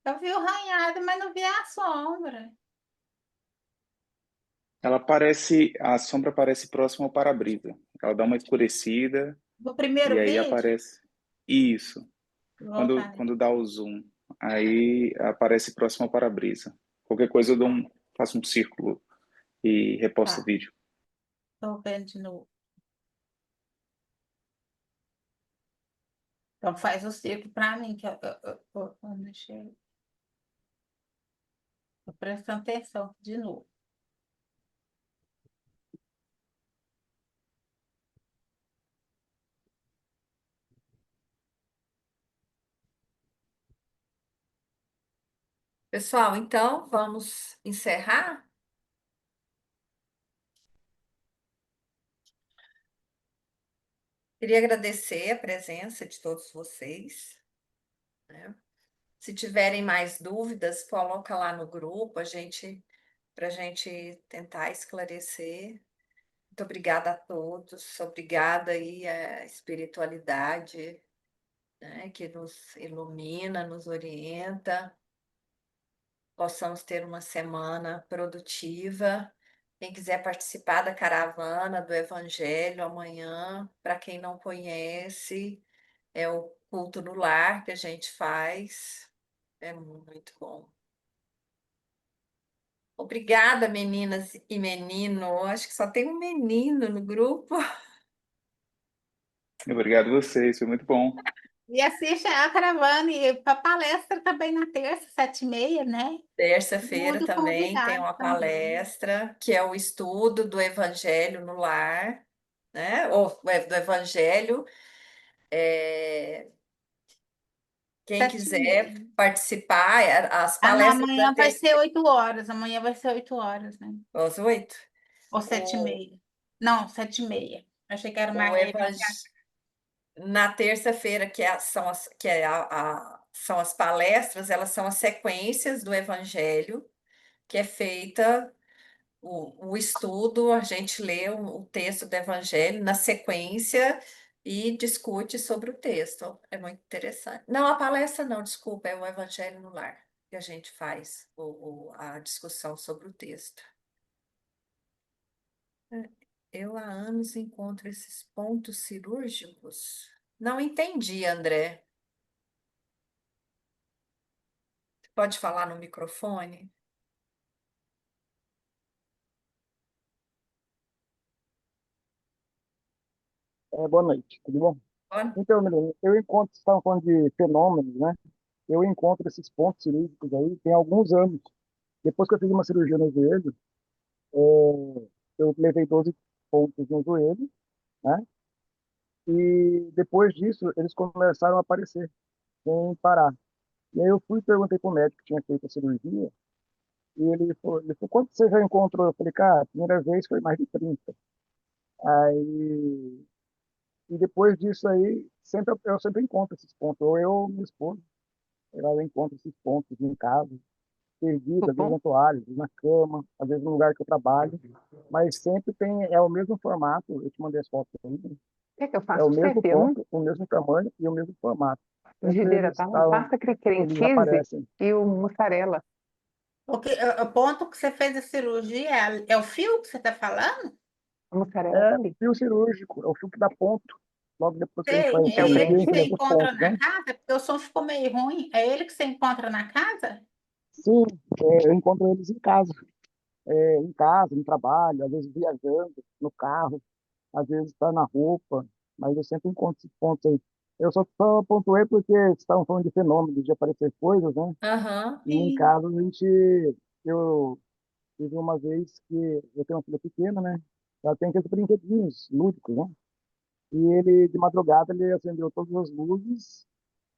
Eu vi o ranhado, mas não vi a sombra. A sombra aparece próximo ao para-brisa. Ela dá uma escurecida No e primeiro aí vídeo, aparece. Isso, vou quando, voltar. quando dá o zoom. Aí aparece próximo ao para-brisa. Qualquer coisa faço um círculo e reposto o Tá, vídeo. tô vendo de novo. Então faz o círculo para mim, que eu mexer. Tô prestando atenção de novo. Pessoal, então vamos encerrar? Queria agradecer a presença de todos vocês, né? Se tiverem mais dúvidas, coloca lá no grupo, para a gente tentar esclarecer. Muito obrigada a todos, obrigada aí à espiritualidade, né, que nos ilumina, nos orienta. Possamos ter uma semana produtiva. Quem quiser participar da caravana do Evangelho amanhã, para quem não conhece, é o culto no lar que a gente faz. É muito bom. Obrigada, meninas e menino. Acho que só tem um menino no grupo. Obrigado a vocês, foi muito bom. E assiste a caravana e para palestra também na terça, 7h30, né? Terça-feira Tudo também tem convidado uma também. palestra, que é o estudo do Evangelho no lar, né? Ou do Evangelho. É, Quem Sete e quiser meia. participar, as Ah, não, palestras da amanhã vai terça ser 8h. Amanhã vai ser 8h, né? às 8. Ou 7h30. Não, 7h30. Achei que era O mais. evan... Na terça-feira, são as palestras, elas são as sequências do Evangelho, que é feita o estudo, a gente lê o texto do Evangelho na sequência e discute sobre o texto. É muito interessante. Não, a palestra não, desculpa, é o Evangelho no Lar, que a gente faz a discussão sobre o texto. Eu há anos encontro esses pontos cirúrgicos. Não entendi, André. Pode falar no microfone? Boa noite, tudo bom? Olha, Então, Milene, eu encontro, vocês estavam falando de fenômenos, né? Eu encontro esses pontos cirúrgicos aí tem alguns anos. Depois que eu fiz uma cirurgia no joelho, eu levei 12 pontos no joelho, né? E depois disso, eles começaram a aparecer, sem parar. E aí eu fui e perguntei pro médico que tinha feito a cirurgia, e ele falou, quanto você já encontrou? Eu falei, cara, a primeira vez foi mais de 30. Aí, e depois disso aí, eu sempre encontro esses pontos. Ou eu ou minha esposa, ela encontra esses pontos em casa, perdido, às vezes Bom, na toalha, às vezes na cama, às vezes no lugar que eu trabalho. Mas sempre é o mesmo formato, eu te mandei as fotos aí, né? quer que eu É faça o pra você, mesmo Fê? ponto, o mesmo tamanho e o mesmo formato. Sempre Gileira, tá? Me passa cream eles cheese aparecem. e o mussarela. O ponto que você fez a cirurgia é o fio que você está falando? A mussarela É tá ali. fio cirúrgico, é o fio que dá ponto. Logo depois que a gente Sei, faz a É o é ele cirurgia, a que cream gente você deixa cheese. os encontra pontos, na né? casa? Porque o som ficou meio ruim. É ele que você encontra na casa? Sim, eu encontro eles em casa, no trabalho, às vezes viajando, no carro, às vezes está na roupa, mas eu sempre encontro esses pontos aí. Eu só pontuei porque vocês estavam falando de fenômenos, de aparecer coisas, né? aham. E em Sim. casa eu tive uma vez que eu tenho uma filha pequena, né? Ela tem aqueles brinquedinhos lúdicos, né? E ele, de madrugada, ele acendeu todas as luzes,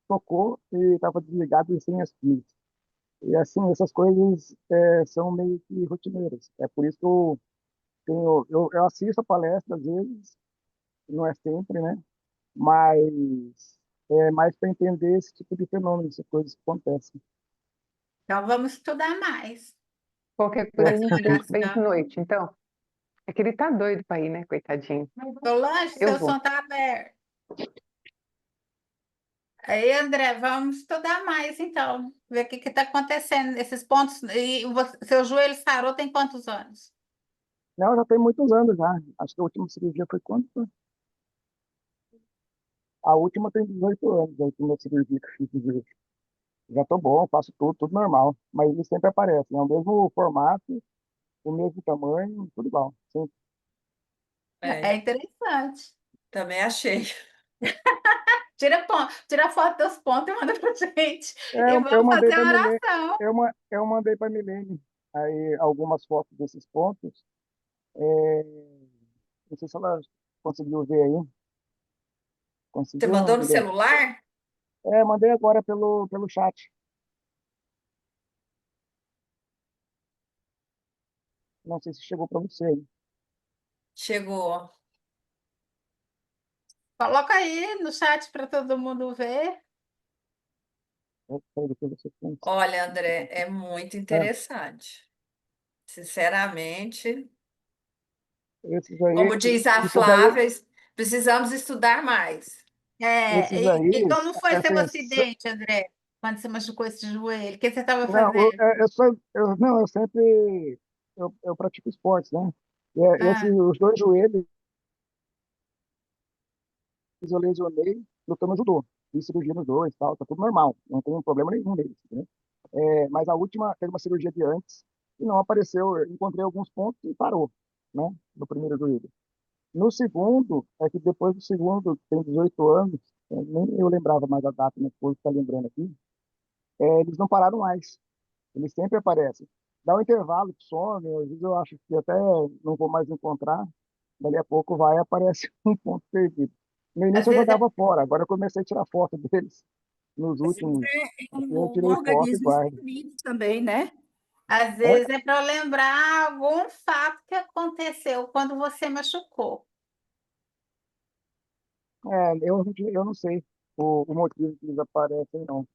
tocou e estava desligado e sem as pilhas. E assim, essas coisas são meio que rotineiras. É por isso que eu assisto a palestra às vezes, não é sempre, né? Mas é mais para entender esse tipo de fenômeno, essas coisas que acontecem. Então vamos estudar mais. Qualquer coisa a Essa gente deixa para ir de ligação. noite, então. É que ele tá doido para ir, né, coitadinho. Solange, Eu seu vou. som está aberto. Aí, André, vamos estudar mais, então. Ver o que está acontecendo nesses pontos. E seu joelho sarou tem quantos anos? Não, já tem muitos anos já. Acho que a última cirurgia foi quando? A última tem 18 anos, a última cirurgia que eu fiz. Já tô bom, faço tudo normal. Mas ele sempre aparece, né? O mesmo formato, o mesmo tamanho, tudo igual. Sempre. É É, interessante. também achei. Tira foto dos pontos e manda pra gente. E Eu vamos mandei fazer para uma Milene, oração. eu mandei para Milene aí algumas fotos desses pontos. É, não sei se ela conseguiu ver aí. Você Conseguiu, mandou no Milene? celular? Mandei agora pelo chat. Não sei se chegou para você aí. Chegou. Coloca aí no chat para todo mundo ver. Peraí, depois você pensa. Olha, André, é muito É, interessante. Sinceramente, esses aí, como diz a esses aí, Flávia, precisamos estudar mais. É, esses e aí, como foi seu assim, acidente, André? Quando você machucou esse joelho? O que você estava não, eu, fazendo? eu, não, eu sempre, eu pratico esportes, né? Ah, Os dois joelhos eu lesionei lutando judô. Fiz cirurgia nos dois, tal, tá tudo normal, não tem problema nenhum neles, né? Mas a última fez uma cirurgia de antes e não apareceu, eu encontrei alguns pontos e parou, né? No primeiro joelho. No segundo, é que depois do segundo, tem 18 anos, nem eu lembrava mais a data, minha esposa está lembrando aqui, eles não pararam mais, eles sempre aparecem. Dá um intervalo que some, às vezes eu acho que até não vou mais encontrar, dali a pouco vai e aparece um ponto perdido. No Às início eu vezes jogava fora, agora eu comecei a tirar foto deles. Nos Às vezes últimos, é eu um tirei foto e organismo guardo. exprimido também, né? às É, vezes é para lembrar algum fato que aconteceu quando você machucou. eu não sei o motivo que eles aparecem, não.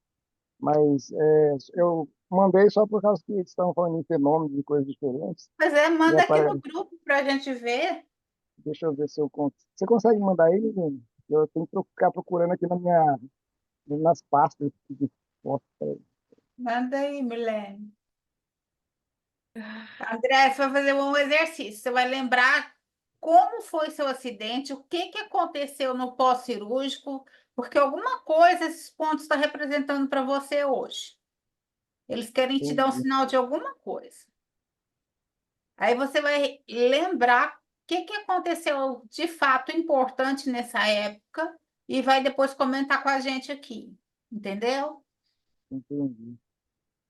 Mas eu mandei só por causa que eles estavam falando em fenômenos e coisas diferentes. Pois é, E manda aqui apare... no grupo para a gente ver. Deixa eu ver se eu consigo. Você consegue mandar aí, Viviane? Eu tenho que ficar procurando aqui nas pastas de foto. Peraí. Manda aí, Milene. André, você vai fazer um exercício. Você vai lembrar como foi seu acidente, o que que aconteceu no pós-cirúrgico, porque alguma coisa esses pontos estão representando para você hoje. Eles querem te dar um Entendi. sinal de alguma coisa. Aí você vai lembrar o que que aconteceu de fato importante nessa época e vai depois comentar com a gente aqui, entendeu? Entendi.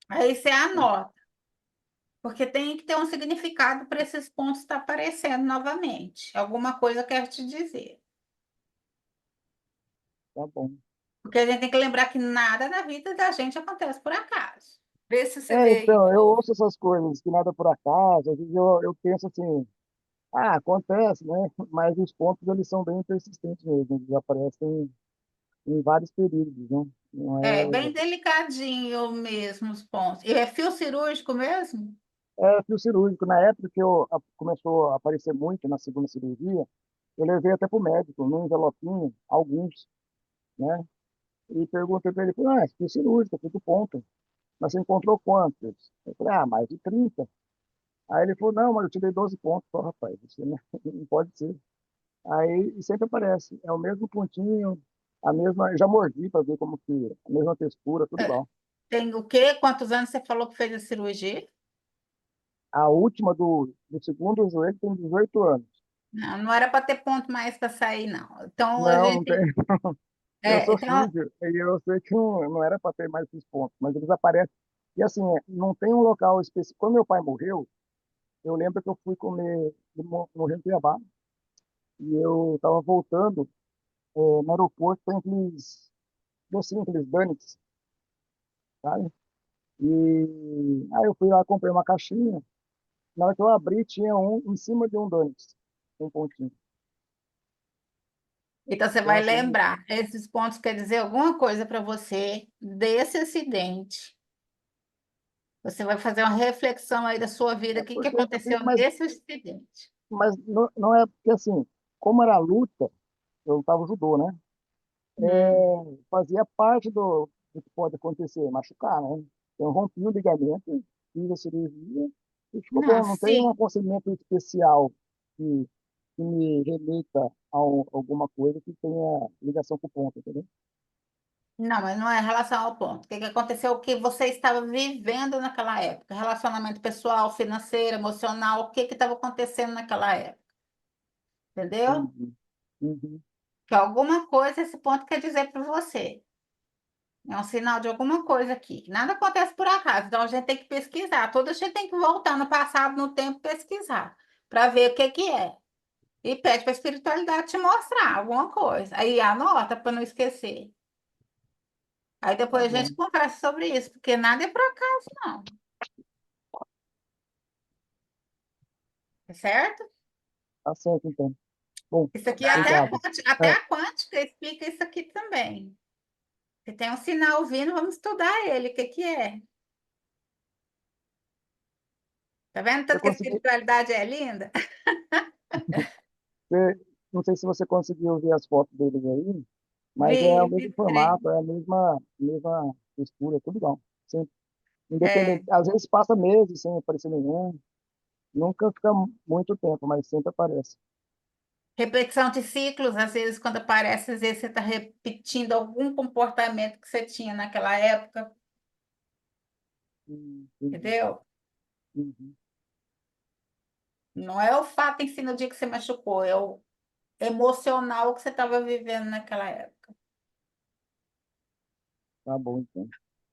Aí você anota, porque tem que ter um significado para esses pontos estar aparecendo novamente. Alguma coisa eu quero te dizer. Tá bom. Porque a gente tem que lembrar que nada na vida da gente acontece por acaso. Vê se você vê aí Então, de eu novo. ouço essas coisas, que nada por acaso, às vezes eu penso assim, acontece, né? Mas os pontos, eles são bem persistentes mesmo, eles aparecem em vários períodos, né? Não É é, bem delicadinho mesmo os pontos. E é fio cirúrgico mesmo? é fio cirúrgico. Na época que começou a aparecer muito na segunda cirurgia, eu levei até para o médico, num envelopinho, alguns, né? E perguntei para ele, falei, é fio cirúrgico, fio do ponto. Mas você encontrou quantos? Eu falei, mais de 30. Aí ele falou, não, mas eu te dei 12 pontos. Eu falei, rapaz, isso não pode ser. Aí e sempre aparece, é o mesmo pontinho, a mesma, já mordi para ver como que, a mesma textura, tudo É, igual. tem o quê? Quantos anos você falou que fez a cirurgia? A última do segundo joelho tem 18 anos. Não, não era para ter ponto mais para sair, não. Então a Não, não tem. gente. Eu sou Então, físico e eu sei que não era para ter mais esses pontos, mas eles aparecem. E assim, não tem um local específico. Quando meu pai morreu, eu lembro que eu fui comer no Rio Cuiabá e eu estava voltando no aeroporto, tem aqueles docinhos, aqueles donuts, sabe? E aí eu fui lá, comprei uma caixinha. Na hora que eu abri, tinha um em cima de um donuts, um pontinho. então você Então, vai assim, lembrar. Esses pontos quer dizer alguma coisa para você desse acidente. Você vai fazer uma reflexão aí da sua vida. O que que porque, aconteceu mas, nesse acidente? mas não é porque, assim, como era luta, eu estava judô, né? Hum. Fazia parte do que pode acontecer, machucar, né? Eu rompi o ligamento, fiz a cirurgia e ficou Não, bom. Não tem um sim. aconselhamento especial que me remeta a alguma coisa que tenha ligação com o ponto, entendeu? Não, mas não é em relação ao ponto. O que que aconteceu? O que você estava vivendo naquela época? Relacionamento pessoal, financeiro, emocional, o que que estava acontecendo naquela época? Entendeu? Uhum. Uhum. Que alguma coisa esse ponto quer dizer para você. É um sinal de alguma coisa aqui. Nada acontece por acaso, então a gente tem que pesquisar. Toda a gente tem que voltar no passado, no tempo, pesquisar, para ver o que que é. E pede para a espiritualidade te mostrar alguma coisa. Aí anota para não esquecer. Aí Tá depois a bom. gente conversa sobre isso, porque nada é por acaso, não. Tá certo? Tá certo, então. Bom, Isso aqui Tá. obrigado. até É, a quântica explica isso aqui também. Se tem um sinal vindo, vamos estudar ele. O que que é? Tá vendo você tanto que a conseguiu, espiritualidade é linda? não sei se você conseguiu ver as fotos deles aí, mas é Vi, o mesmo vi formato, trem. é a mesma textura, tudo igual. Sempre, É, independente, às vezes passa meses sem aparecer nenhum, nunca fica muito tempo, mas sempre aparece. repetição de ciclos, às vezes, quando aparece, às vezes você está repetindo algum comportamento que você tinha naquela época, Entendi. entendeu? Uhum. Não é o fato em si no dia que você machucou, é o emocional que você estava vivendo naquela época. Tá bom, então.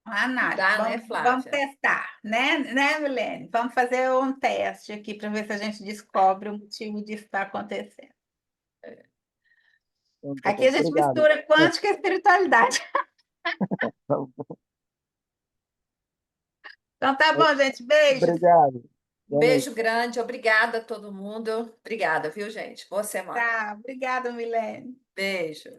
A análise. Dá, né, Vamos Flávia? testar, né, Milene? Vamos fazer um teste aqui para ver se a gente descobre o motivo disso estar acontecendo. Então, tá Aqui bom. a gente Obrigado. mistura É, quântica e espiritualidade. tá bom. Então tá É, bom, gente. Beijos. obrigado. Boa Beijo noite. grande, obrigada a todo mundo. Obrigada, viu, gente? Boa semana. Tá, obrigada, Milene. Beijo.